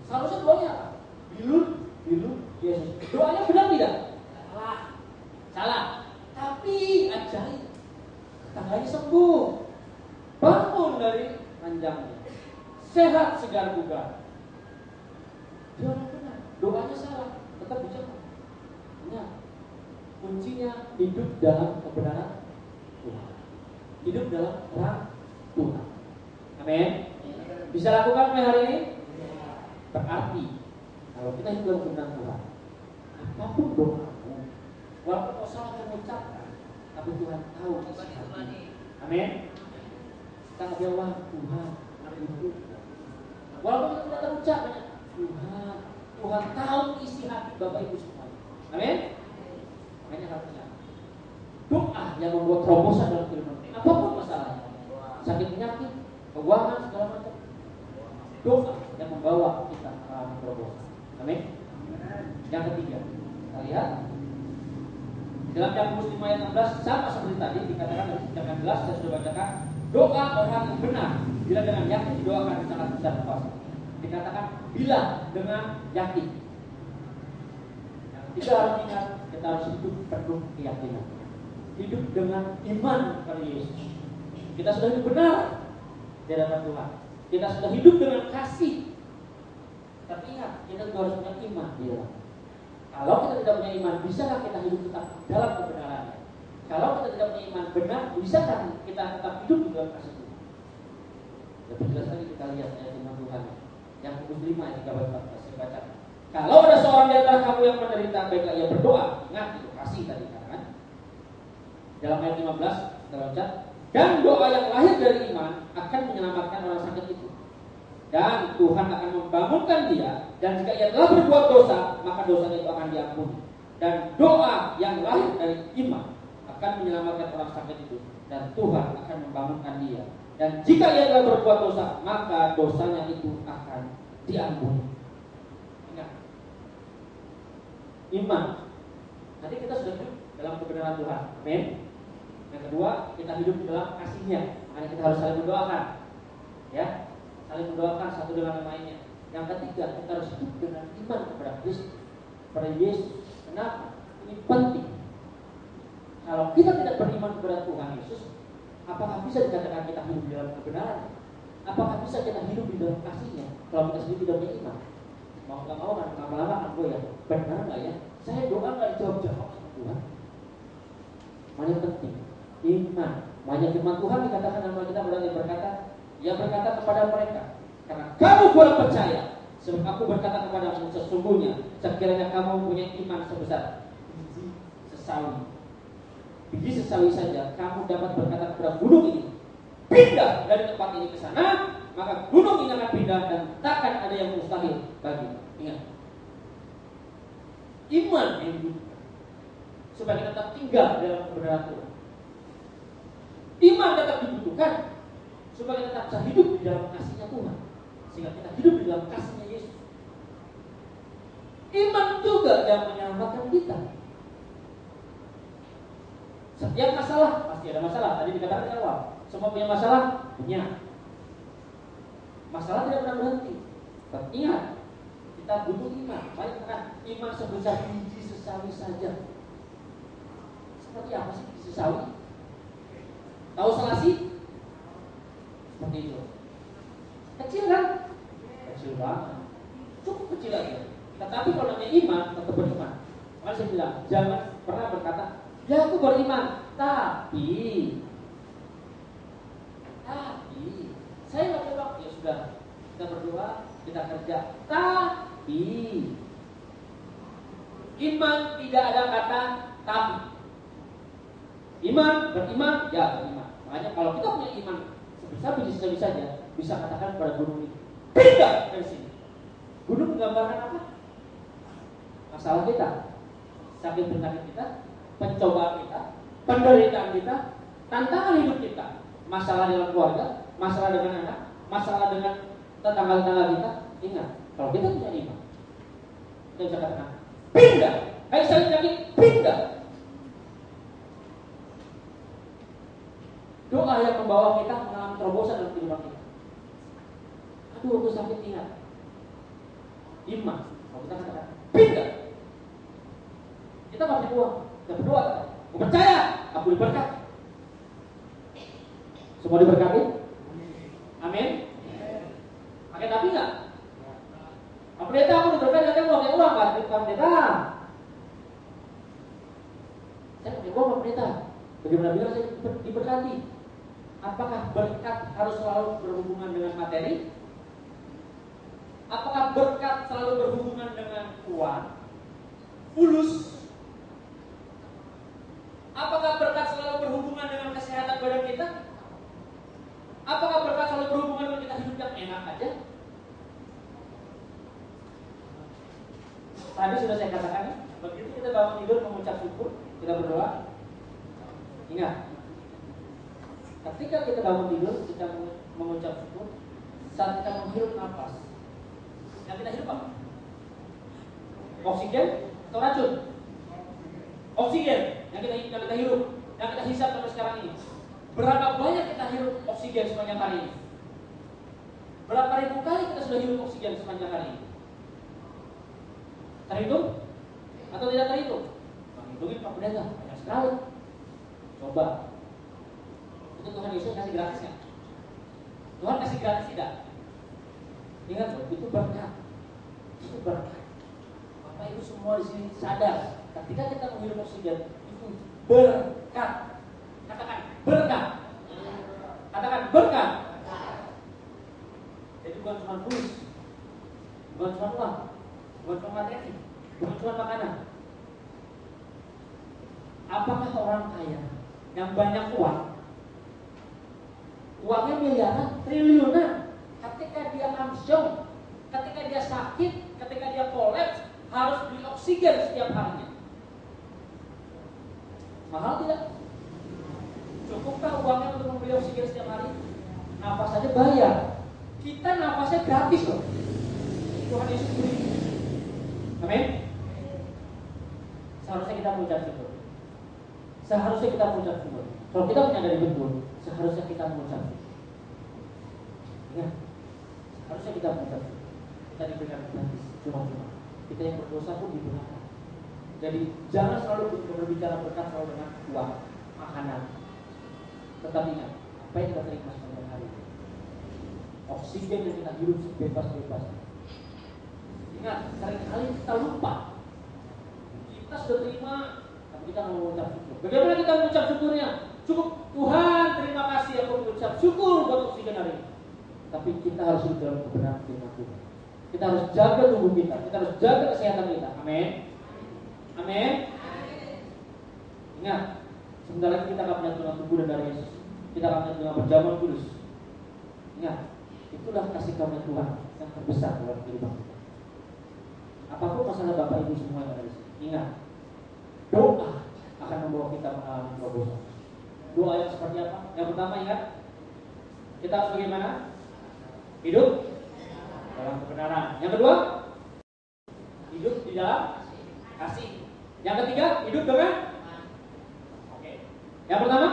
Seharusnya doanya apa? Bilur Yesus. Doanya benar tidak? Salah. Tapi ajaib. Tangannya sembuh. Bangun dari ranjangnya. Sehat segar bugar. Dia orang benar. Doanya salah. Tetap bicara. Ingat. Kuncinya hidup dalam kebenaran Tuhan. Hidup dalam terang Tuhan. Amin. Bisa lakukan hari ini? Berarti kalau kita hidup dalam kebenaran Tuhan, apapun doamu, walaupun kau salah mengucapkan, tapi Tuhan tahu isi hati. Amin. Kita bilang Tuhan, itu. Walaupun kita tidak terucap, Tuhan tahu isi hati Bapak Ibu semua. Amin. Makanya harusnya doa yang membuat terobosan dalam kehidupan, apapun masalahnya, sakit penyakit, keuangan segala macam, doa yang membawa kita ke arah terobosan. Amin. Yang ketiga, kita lihat dalam Yakobus 5 ayat 16 sama seperti tadi dikatakan dengan jelas, saya sudah bacakan, doa orang yang benar bila dengan yakin didoakan sangat besar kuasa. Dikatakan bila dengan yakin. Yang ketiga harus ingat, kita harus hidup penuh keyakinan. Hidup dengan iman kepada Yesus. Kita sudah hidup benar di hadapan Tuhan. Kita sudah hidup dengan kasih. Tapi ingat, kita juga harus punya iman di dalam. Kalau kita tidak punya iman, bisakah kita hidup tetap dalam kebenarannya? Kalau kita tidak punya iman benar, bisakah kita tetap hidup di dalam kasih Tuhan? Lebih jelas lagi kita lihat ayat firman Tuhan yang Yakobus 5 ayat 13-14 saya baca. Kalau ada seorang di antara kamu yang menderita, baiklah ia berdoa. Ingat itu kasih tadi kan? Dalam ayat 15 kita baca, dan doa yang lahir dari iman akan menyelamatkan orang sakit itu. Dan Tuhan akan membangunkan dia. Dan jika ia telah berbuat dosa, maka dosanya itu akan diampuni. Dan doa yang lahir dari iman akan menyelamatkan orang sakit itu. Dan Tuhan akan membangunkan dia. Dan jika ia telah berbuat dosa, maka dosanya itu akan diampuni. Ingat, iman. Nanti kita sudah hidup dalam kebenaran Tuhan. Amin. Yang kedua, kita hidup dalam kasih-Nya. Makanya kita harus saling mendoakan. Ya, saling mendoakan satu dengan yang lainnya. Yang ketiga, kita harus hidup dengan iman kepada Kristus, kepada Yesus. Kenapa? Ini penting. Kalau kita tidak beriman kepada Tuhan Yesus, apakah bisa dikatakan kita hidup di dalam kebenaran? Apakah bisa kita hidup di dalam kasih-Nya kalau kita sendiri tidak punya iman? Mau nggak mau kan lama-lama kan gue ya, benar nggak ya? Saya doa nggak dijawab-jawab sama Tuhan. Mana yang penting? Iman. Makanya firman Tuhan dikatakan dalam Alkitab berkata, ia berkata kepada mereka, karena kamu kurang percaya, sebab aku berkata kepadamu sesungguhnya, sekiranya kamu punya iman sebesar biji sesawi. Biji sesawi saja, kamu dapat berkata kepada gunung ini, pindah dari tempat ini ke sana, maka gunung ini akan pindah dan takkan ada yang mustahil bagi. Ingat, iman yang dibutuhkan supaya kita tetap tinggal dalam kebenaran Tuhan. Iman tetap dibutuhkan supaya kita tetap bisa hidup di dalam kasih-Nya Tuhan, sehingga kita hidup di dalam kasih-Nya Yesus. Iman juga yang menyelamatkan kita. Setiap masalah pasti ada masalah. Tadi dikatakan di awal, semua punya masalah, punya. Masalah tidak pernah berhenti. Tapi ingat, kita butuh iman. Mari katakan iman sebesar biji sesawi saja. Seperti apa sih biji sesawi? Tahu selasi? Seperti itu. Kecil kan? Kecil banget. Cukup kecil aja. Tetapi kalau namanya iman, tetap beriman. Makanya saya bilang, jangan pernah berkata, ya aku beriman, tapi saya nggak coba. Ya sudah, kita berdoa, kita kerja. Tapi iman tidak ada kata tapi. Iman, beriman, ya beriman. Makanya kalau kita punya iman sebesar biji sesawi saja, bisa katakan pada gunung ini, pindah dari sini. Gunung menggambarkan apa? Masalah kita, sakit penyakit kita, pencobaan kita, penderitaan kita, tantangan hidup kita, masalah dalam keluarga, masalah dengan anak, masalah dengan tetangga-tetangga kita, ingat, kalau kita punya iman, kita bisa katakan, pindah. Hai saya yakin, pindah. Doa yang membawa kita mengalami terobosan dalam kehidupan kita. Aduh, aku sakit, ingat. Iman, kalau kita katakan, pindah. Kita gak punya uang, kita berdoa. Aku percaya, aku diberkati. Semua diberkati? Amin. Pakai tapi nggak? Pak Pendeta, aku diberkati, katanya mau pakai uang, Pak Pendeta. Saya pakai uang, Pak Pendeta. Bagaimana bilang saya diberkati? Apakah berkat harus selalu berhubungan dengan materi? Apakah berkat selalu berhubungan dengan uang? Fulus? Apakah berkat selalu berhubungan dengan kesehatan badan kita? Apakah berkat selalu berhubungan dengan kita hidup yang enak aja? Tadi sudah saya katakan, begitu kita bangun tidur mengucap syukur, kita berdoa. Ingat, ketika kita bangun tidur, kita mengucap syukur. Saat kita menghirup nafas, yang kita hirup apa? Oksigen atau racun? Oksigen yang kita hirup, yang kita hisap sampai sekarang ini. Berapa banyak kita hirup oksigen sepanjang hari ini? Berapa ribu kali kita sudah hirup oksigen sepanjang hari ini? Terhitung? Atau tidak terhitung? Menghitungin Pak Pendeta, banyak sekali. Coba. Itu Tuhan Yesus kasih gratis kan? Tuhan kasih gratis tidak? Ingat loh, itu berkat. Itu berkat. Bapak Ibu semua di sini sadar, ketika kita menghirup oksigen itu berkat. Katakan berkat. Katakan berkat. Jadi bukan cuma tulis, bukan cuma uang, bukan cuma materi, bukan cuma makanan. Apakah orang kaya yang banyak uang, uangnya miliaran, triliunan, ketika dia amsyong, ketika dia sakit, ketika dia kolaps, harus beli oksigen setiap harinya? Mahal tidak? Cukupkah uangnya untuk membeli oksigen setiap hari? Nafas saja bayar. Kita nafasnya gratis loh. Tuhan Yesus beri. Amin. Seharusnya kita mengucap syukur. Seharusnya kita mengucap syukur. Kalau kita menyadari betul, seharusnya kita mengucap syukur. Ingat, seharusnya kita mengucap syukur. Kita diberikan gratis, cuma-cuma. Kita yang berdosa pun digunakan. Jadi jangan selalu berbicara berkat selalu dengan uang, makanan. Tetapi ingat, apa yang kita terima sepanjang hari ini, oksigen yang kita hirup sebebas-bebas. Ingat, seringkali kita lupa. Kita sudah terima, tapi kita mau mengucap syukur. Bagaimana kita mengucap syukurnya? Cukup, Tuhan terima kasih aku mengucap syukur buat oksigen hari ini. Tapi kita harus hidup dalam kebenaran firman Tuhan. Kita harus jaga tubuh kita harus jaga kesehatan kita. Amin. Amin. Ingat, sebentar lagi kita akan menyatukan tubuh dan darah Yesus. Kita akan menyatukan perjamuan kudus. Ingat, itulah kasih karunia Tuhan yang terbesar dalam kehidupan kita. Apapun masalah Bapak Ibu semua yang ada di sini, ingat, doa akan membawa kita mengalami terobosan. Doa yang seperti apa? Yang pertama ingat, kita harus bagaimana? Hidup dalam kebenaran. Yang kedua, hidup di dalam kasih. Yang ketiga, hidup dengan oke. Yang pertama,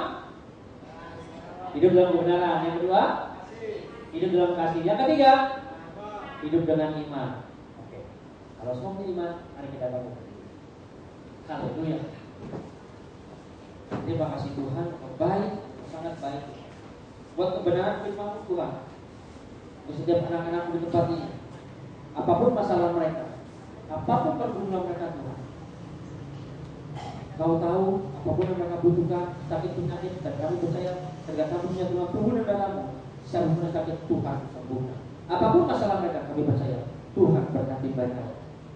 hidup dalam kebenaran. Yang kedua, hidup dalam kasih. Yang ketiga, hidup dengan iman. Oke. Kalau semua punya iman, mari kita bangun. Haleluya. Terima kasih Tuhan, baik, sangat baik. Buat kebenaran firman Tuhan. Setiap anak-anak di tempat ini, apapun masalah mereka, apapun pergumulan mereka Tuhan, Kau tahu apapun yang mereka butuhkan, sakit penyakit, dan kami percaya ketika kami punya Tuhan tubuh dan darahmu, secara hubungan sakit Tuhan sembuhkan. Apapun masalah mereka, kami percaya Tuhan berkati mereka.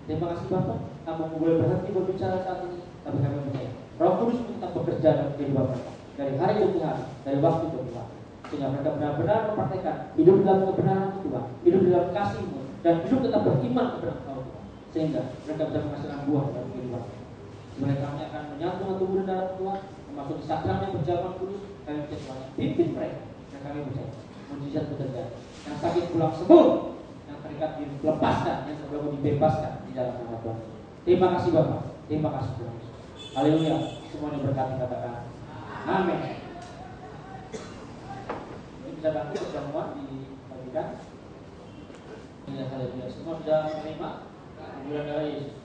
Terima kasih Bapak, kamu boleh berhenti berbicara saat ini, tapi kami percaya Roh Kudus tetap bekerja dalam kehidupan mereka dari hari ke hari, dari waktu ke waktu, sehingga mereka benar-benar mempraktikkan hidup dalam kebenaran Tuhan, hidup dalam kasih-Mu, dan hidup tetap beriman kepada Engkau, sehingga mereka bisa menghasilkan buah dalam kehidupan. Mereka akan menyatu dengan tubuh dan darah Tuhan, memasuki sakramnya perjamuan kudus, kami percaya Tuhan pimpin mereka, dan kami percaya mujizat bekerja. Yang sakit pulang sembuh, yang terikat dilepaskan, yang terbelenggu dibebaskan di dalam nama Tuhan. Terima kasih Bapak, terima kasih Tuhan. Haleluya, semuanya berkati katakan amin. Ini bisa bantu perjamuan dibagikan. Ya, haleluya, semua sudah menerima kuburan darah Yesus.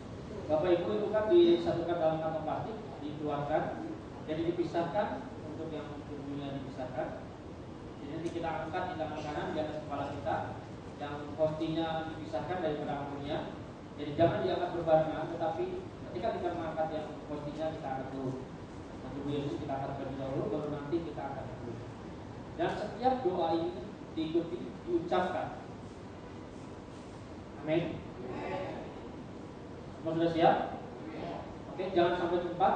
Bapak Ibu itu kan disatukan dalam kantong plastik, dikeluarkan, jadi dipisahkan untuk yang tubuhnya dipisahkan. Jadi nanti kita angkat di tangan kanan di atas kepala kita, yang hostinya dipisahkan daripada ampulnya. Jadi jangan diangkat berbarengan, tetapi ketika kita mengangkat yang hostinya kita angkat dulu. Nah, tubuh Yesus kita angkat terlebih dahulu, baru nanti kita angkat dulu. Dan setiap doa ini diikuti, diucapkan. Amin. Semua sudah siap? Oke, jangan sampai cepat.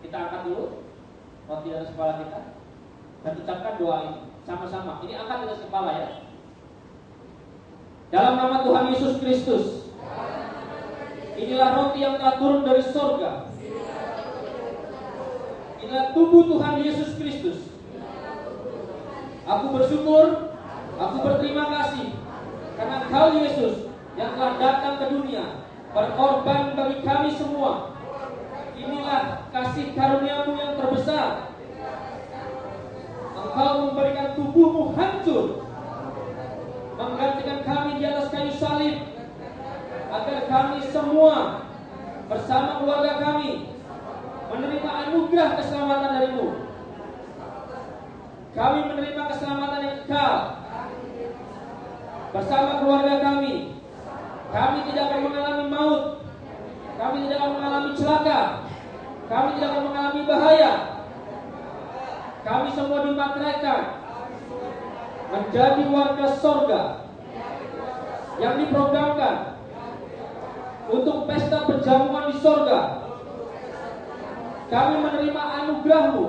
Kita angkat dulu roti di atas kepala kita dan ucapkan doa ini sama-sama. Ini angkat di atas kepala ya. Dalam nama Tuhan Yesus Kristus, inilah roti yang telah turun dari sorga. Inilah tubuh Tuhan Yesus Kristus. Aku bersyukur, aku berterima kasih karena Engkau Yesus yang telah datang ke dunia, berkorban bagi kami semua. Inilah kasih karuniamu yang terbesar. Engkau memberikan tubuhmu hancur, menggantikan kami di atas kayu salib, agar kami semua bersama keluarga kami menerima anugerah keselamatan darimu. Kami menerima keselamatan yang kekal bersama keluarga kami. Kami tidak akan mengalami maut, kami tidak akan mengalami celaka, kami tidak akan mengalami bahaya. Kami semua dimateraikan menjadi warga sorga yang diprogramkan untuk pesta perjamuan di sorga. Kami menerima anugerah-Mu.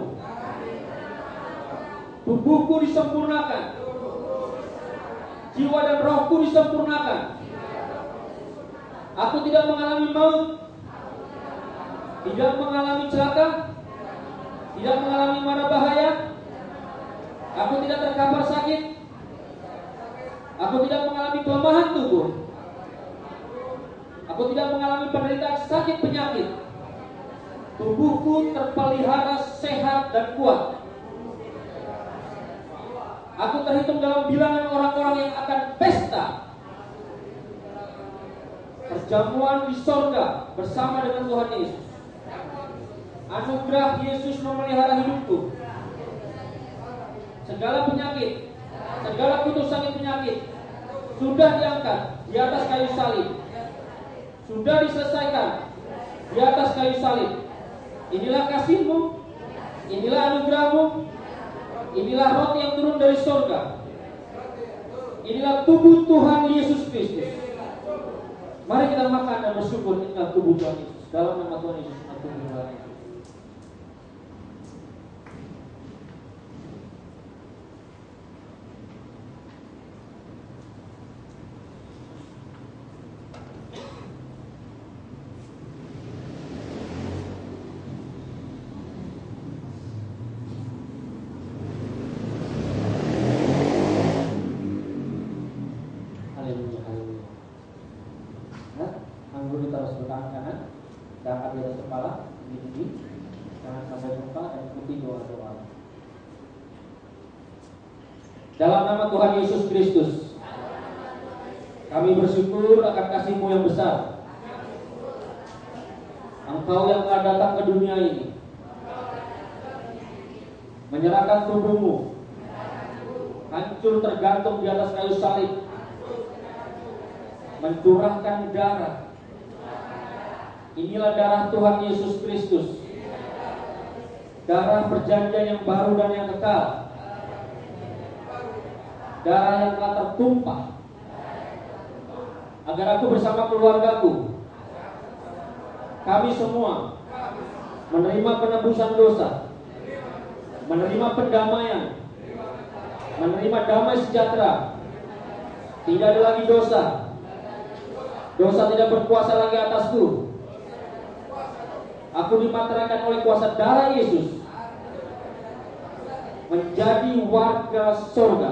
Tubuhku disempurnakan, jiwa dan rohku disempurnakan. Aku tidak mengalami maut, tidak mengalami celaka, tidak mengalami mara bahaya. Aku tidak terkapar sakit. Aku tidak mengalami kelemahan tubuh. Aku tidak mengalami penderitaan sakit penyakit. Tubuhku terpelihara sehat dan kuat. Aku terhitung dalam bilangan orang-orang yang akan pesta perjamuan di sorga bersama dengan Tuhan Yesus. Anugerah Yesus memelihara hidupku. Segala penyakit, segala kutuk sakit penyakit sudah diangkat di atas kayu salib, sudah diselesaikan di atas kayu salib. Inilah kasih-Mu, inilah anugerah-Mu, inilah roti yang turun dari sorga, inilah tubuh Tuhan Yesus Kristus. Mari kita makan dan bersyukur. Inilah tubuh Tuhan Yesus. Dalam nama Tuhan Yesus, inilah tubuh Tuhan Yesus. Dalam nama Tuhan Yesus Kristus, kami bersyukur akan kasih-Mu yang besar. Engkau yang telah datang ke dunia ini, menyerahkan tubuh-Mu, hancur tergantung di atas kayu salib, mencurahkan darah. Inilah darah Tuhan Yesus Kristus, darah perjanjian yang baru dan yang kekal, darah yang telah tertumpah agar aku bersama keluargaku, kami semua menerima penebusan dosa, menerima pendamaian, menerima damai sejahtera. Tidak ada lagi dosa. Dosa tidak berkuasa lagi atasku. Aku dimateraikan oleh kuasa darah Yesus. menjadi warga surga.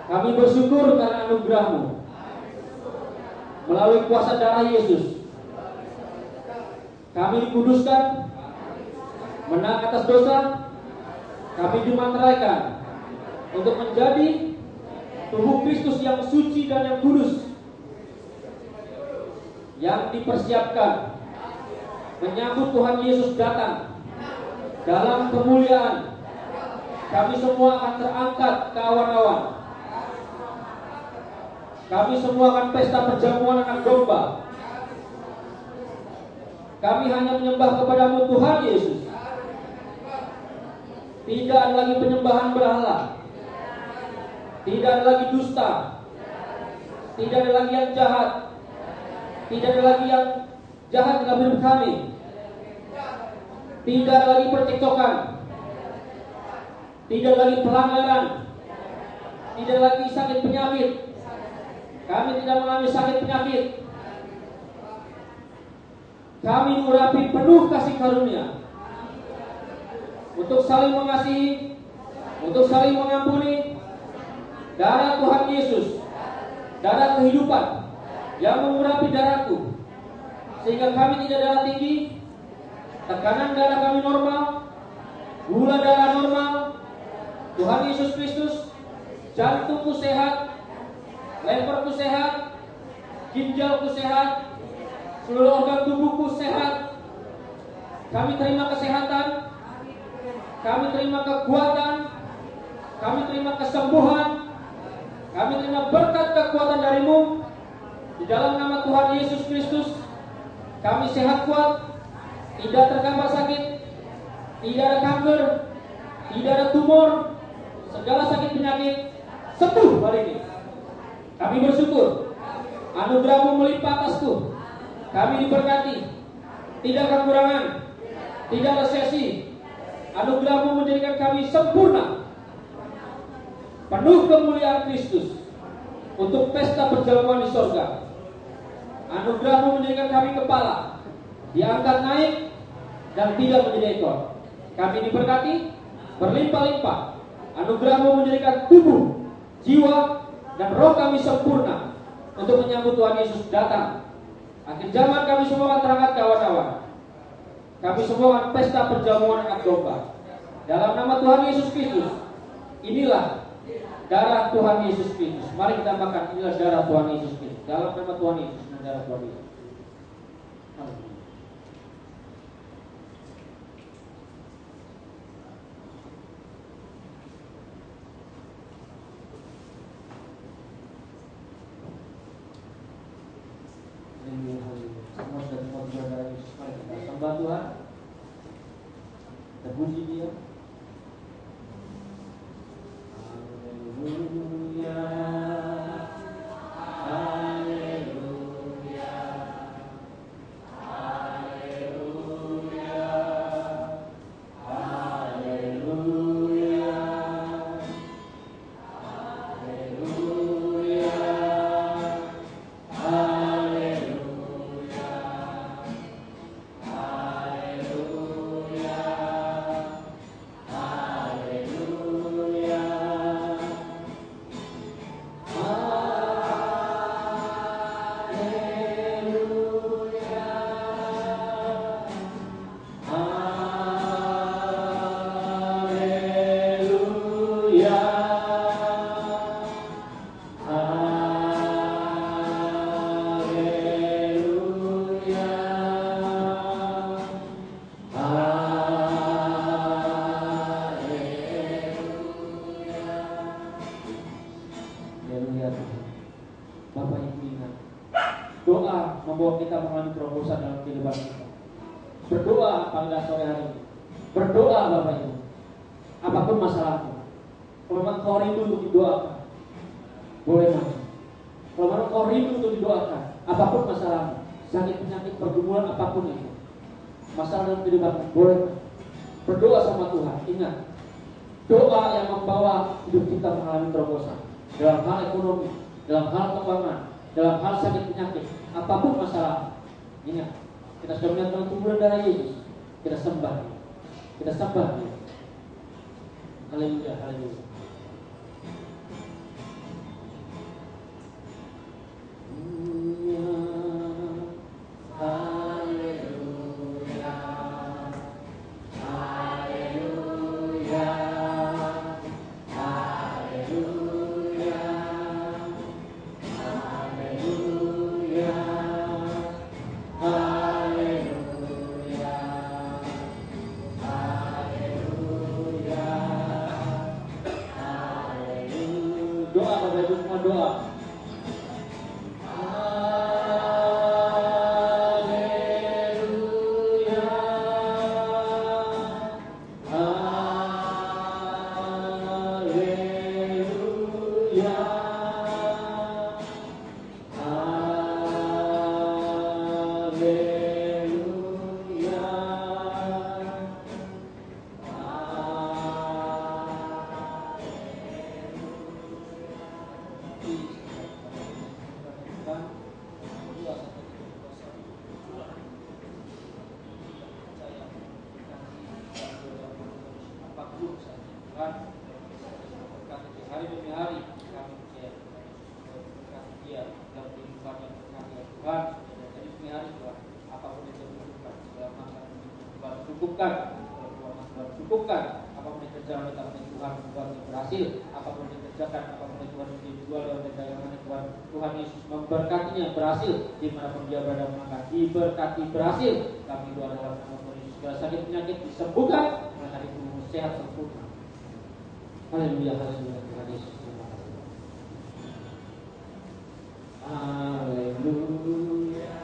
Kami bersyukur karena anugerah-Mu melalui kuasa darah Yesus. Kami dikuduskan, menang atas dosa. Kami dimateraikan untuk menjadi tubuh Kristus yang suci dan yang kudus, yang dipersiapkan menyambut Tuhan Yesus datang dalam kemuliaan. Kami semua akan terangkat ke awan-awan. Kami semua akan pesta perjamuan anak domba. Kami hanya menyembah kepada-Mu Tuhan Yesus. Tidak ada lagi penyembahan berhala. Tidak ada lagi dusta. Tidak ada lagi yang jahat. Tidak ada lagi yang jahat dalam hidup kami. Tidak ada lagi percekcokan. Tidak ada lagi pelanggaran. Tidak ada lagi sakit penyakit. Kami tidak mengalami sakit penyakit. Kami diurapi penuh kasih karunia untuk saling mengasihi, untuk saling mengampuni. Darah Tuhan Yesus, darah kehidupan yang mengurapi darahku, sehingga kami tidak darah tinggi, tekanan darah kami normal, gula darah normal. Tuhan Yesus Kristus, jantungku sehat, leverku sehat, ginjalku sehat, seluruh organ tubuhku sehat. Kami terima kesehatan, kami terima kekuatan, kami terima kesembuhan, kami terima berkat kekuatan dari-Mu. Di dalam nama Tuhan Yesus Kristus, kami sehat kuat, tidak tergambar sakit, tidak ada kanker, tidak ada tumor, segala sakit penyakit sembuh hari ini. Kami bersyukur, anugerah-Mu melimpah atasku. Kami diberkati, tidak kekurangan, tidak resesi. Anugerah-Mu menjadikan kami sempurna, penuh kemuliaan Kristus untuk pesta perjamuan di sorga. Anugerah-Mu menjadikan kami kepala, diangkat naik dan tidak menjadi ekor. Kami diberkati, berlimpah-limpah. Anugerah-Mu menjadikan tubuh, jiwa, dan roh kami sempurna untuk menyambut Tuhan Yesus datang. Akhir zaman kami semua akan terangkat ke awan-awan. Kami semua akan pesta perjamuan anak domba. Dalam nama Tuhan Yesus Kristus, inilah darah Tuhan Yesus Kristus. Mari kita makan, inilah darah Tuhan Yesus Kristus. Dalam nama Tuhan Yesus dan darah Tuhan Yesus. Amin. Semua dan semua darah Yesus. Mari kita sembah Tuhan. Kita puji Dia. Haleluya, haleluya, haleluya, haleluya, haleluya, haleluya, haleluya, haleluya. Bapak Ibu ingat, doa membawa kita mengalami terobosan dalam kehidupan kita. Berdoa pada sore hari ini. Berdoa Bapak Ibu, apapun masalahmu. Kalau memang kau rindu untuk didoakan, boleh maju. Kalau memang kau rindu untuk didoakan, apapun masalahmu, sakit penyakit pergumulan apapun itu, masalah dalam kehidupanmu, boleh maju. Berdoa sama Tuhan. Ingat, doa yang membawa hidup kita mengalami terobosan dalam hal ekonomi, dalam hal keuangan, dalam hal sakit penyakit, apapun masalah. Ingat, kita sudah melihat dalam tubuh dan darah Yesus. Kita sembah Dia. Kita sembah Dia. Haleluya, haleluya. Cukupkan apapun yang dikerjakan oleh Tuhan membuatnya berhasil, apapun yang dikerjakan, apapun yang Tuhan dijual oleh dagangan Tuhan Yesus memberkatinya berhasil dimanapun dia berada, maka diberkati berhasil. Kami doa dalam nama Tuhan Yesus, segala sakit penyakit disembuhkan, mulai hari ini sehat sempurna. Haleluya, haleluya, Tuhan Yesus terima kasih. Haleluya,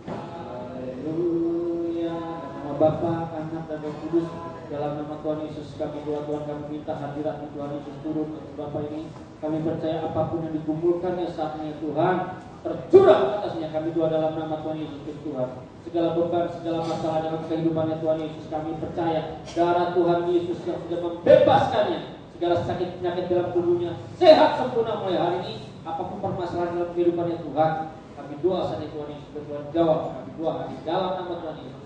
haleluya. Nama Bapa, Anak dan Roh Kudus, dalam nama Tuhan Yesus kami doa, Tuhan kami minta hadirat Tuhan Yesus turun ke Bapa ini. Kami percaya apapun yang dikumpulkannya saat ini Tuhan tercurah atasnya. Kami doa dalam nama Tuhan Yesus Tuhan. Segala beban, segala masalah dalam kehidupannya Tuhan Yesus, kami percaya darah Tuhan Yesus yang sudah membebaskannya. Segala sakit penyakit dalam tubuhnya sehat sempurna mulai hari ini. Apapun permasalahan dalam kehidupannya Tuhan, kami doa saat ini Tuhan Yesus, Tuhan jawab. Kami doa di dalam nama Tuhan Yesus.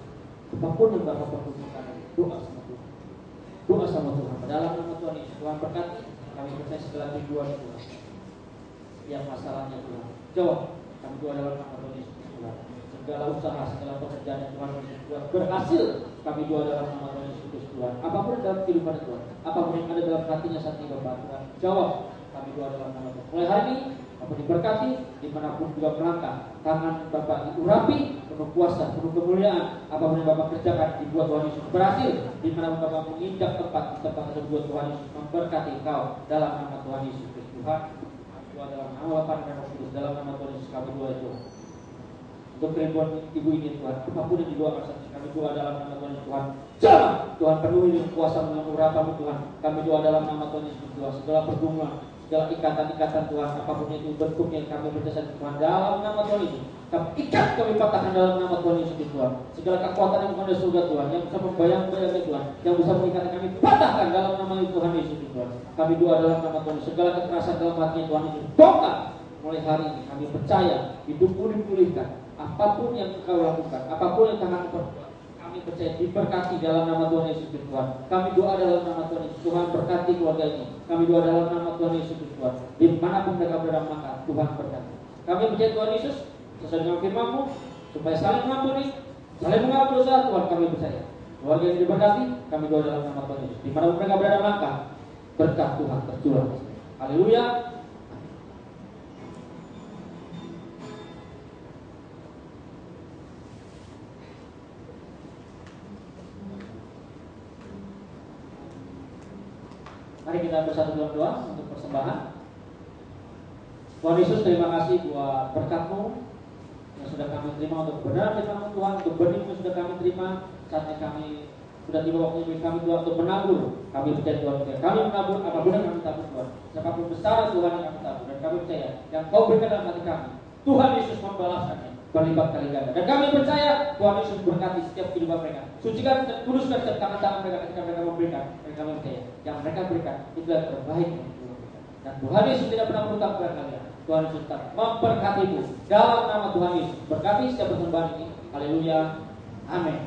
Apapun yang Bapak perlukan, doa sama Tuhan. Doa sama Tuhan. Dalam nama Tuhan Yesus, Tuhan berkati. Kami percaya segala tujuan Tuhan. Yang masalahnya Tuhan. Jawab. Kami doa dalam nama Tuhan Yesus Tuhan. Segala usaha, segala pekerjaan yang Tuhan Yesus Tuhan berhasil. Kami doa dalam nama Tuhan Yesus Tuhan. Apapun dalam kehidupan Tuhan, apapun yang ada dalam hatinya saat ini Bapak Tuhan, jawab. Kami doa dalam nama Tuhan. Mulai hari ini Bapak diberkati, dimanapun juga melangkah, tangan Bapak diurapi, penuh kuasa, penuh kemuliaan. Apapun yang Bapak kerjakan dibuat Tuhan Yesus berhasil. Dimanapun Bapak menginjak tempat, di tempat tersebut Tuhan Yesus memberkati Engkau dalam nama Tuhan Yesus Tuhan. Kami doa dalam nama Bapa dan Roh Kudus, dalam nama Tuhan Yesus kami doa itu. Untuk kerinduan ibu ini Tuhan, apapun yang didoakan saat ini kami doa dalam nama Tuhan Yesus Tuhan. Jangan Tuhan penuhi dengan kuasa dengan urapan Tuhan. Kami doa dalam nama Tuhan Yesus Tuhan. Segala pergumulan, segala ikatan-ikatan Tuhan, apapun itu bentuknya kami berdasar Tuhan dalam nama Tuhan Yesus. Kami ikat, kami patahkan dalam nama Tuhan Yesus Tuhan. Segala kekuatan yang bukan dari surga Tuhan, yang bisa membayang-bayangkan Tuhan, yang bisa mengikat kami patahkan dalam nama Tuhan Yesus Tuhan. Kami doa dalam nama Tuhan. Segala kekerasan dalam hatinya Tuhan Yesus bongkar. Mulai hari ini kami percaya hidupmu dipulihkan. Apapun yang engkau lakukan, apapun yang tangan engkau, kami percaya diberkati dalam nama Tuhan Yesus Tuhan. Kami doa dalam nama Tuhan Yesus Tuhan, berkati keluarga ini. Kami doa dalam nama Tuhan Yesus Tuhan. Dimanapun mereka berada, maka Tuhan berkati. Kami percaya Tuhan Yesus sesuai dengan firman-Mu, supaya saling mengampuni, saling mengampuni dosa Tuhan. Kami percaya keluarga ini diberkati. Kami doa dalam nama Tuhan Yesus. Dimanapun mereka berada, maka berkat Tuhan tercurah. Haleluya. Mari kita bersatu dalam doa untuk persembahan. Tuhan Yesus, terima kasih buat berkat-Mu yang sudah kami terima untuk kebenaran firman-Mu Tuhan, untuk benih yang sudah kami terima. Saatnya kami sudah tiba waktunya kami Tuhan untuk menabur. Kami percaya Tuhan, kami menabur apapun yang kami tabur Tuhan. Siapapun besar Tuhan yang kami tabur, dan kami percaya yang Kau berikan dalam hati kami, Tuhan Yesus membalaskannya berlipat kali ganda. Dan kami percaya Tuhan Yesus berkati setiap kehidupan mereka. Sucikan dan kuduskan setiap tangan-tangan mereka ketika mereka memberikan. Dan kami percaya yang mereka berikan itulah terbaik yang Tuhan berikan. Dan Tuhan Yesus tidak pernah berhutang kepada kalian. Tuhan Yesus tetap memberkatimu dalam nama Tuhan Yesus. Berkati setiap persembahan ini. Haleluya. Amin.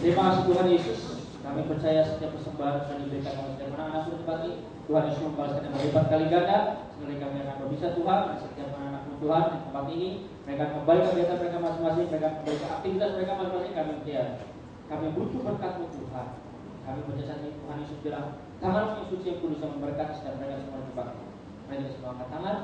Terima kasih Tuhan Yesus. Kami percaya setiap persembahan sudah diberikan oleh setiap anak-anak sudah tempat ini. Tuhan Yesus membalaskan yang berlipat kali ganda. Sehingga kami akan berbisa Tuhan. Dan setiap anak-anak Tuhan di tempat ini, mereka kembali ke kegiatan mereka masing-masing, mereka kembali ke aktivitas mereka masing-masing. Kami percaya, kami butuh berkat-Mu Tuhan. Kami percaya saat ini Tuhan Yesus bilang, tangan-Mu yang suci yang kudus yang memberkati setiap mereka semua di tempat ini. Mereka semua angkat tangan.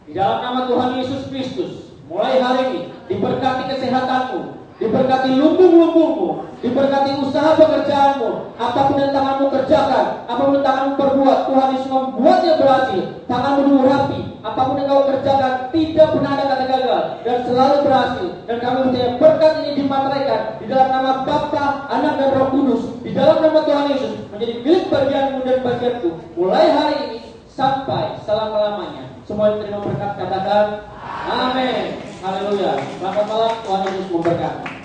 Di dalam nama Tuhan Yesus Kristus, mulai hari ini diberkati kesehatan-Mu, diberkati lumbung-lumbungmu, diberkati usaha pekerjaanmu, apapun yang tanganmu kerjakan, apapun yang tanganmu perbuat, Tuhan Yesus membuatnya berhasil. Tanganmu diurapi, apapun yang kau kerjakan tidak pernah ada kata gagal dan selalu berhasil. Dan kami percaya berkat ini dimateraikan di dalam nama Bapa, Anak dan Roh Kudus, di dalam nama Tuhan Yesus menjadi milik bagianmu dan bagianku mulai hari ini sampai selama-lamanya. Semua yang terima berkat katakan amin. Haleluya. Selamat malam, Tuhan Yesus memberkati.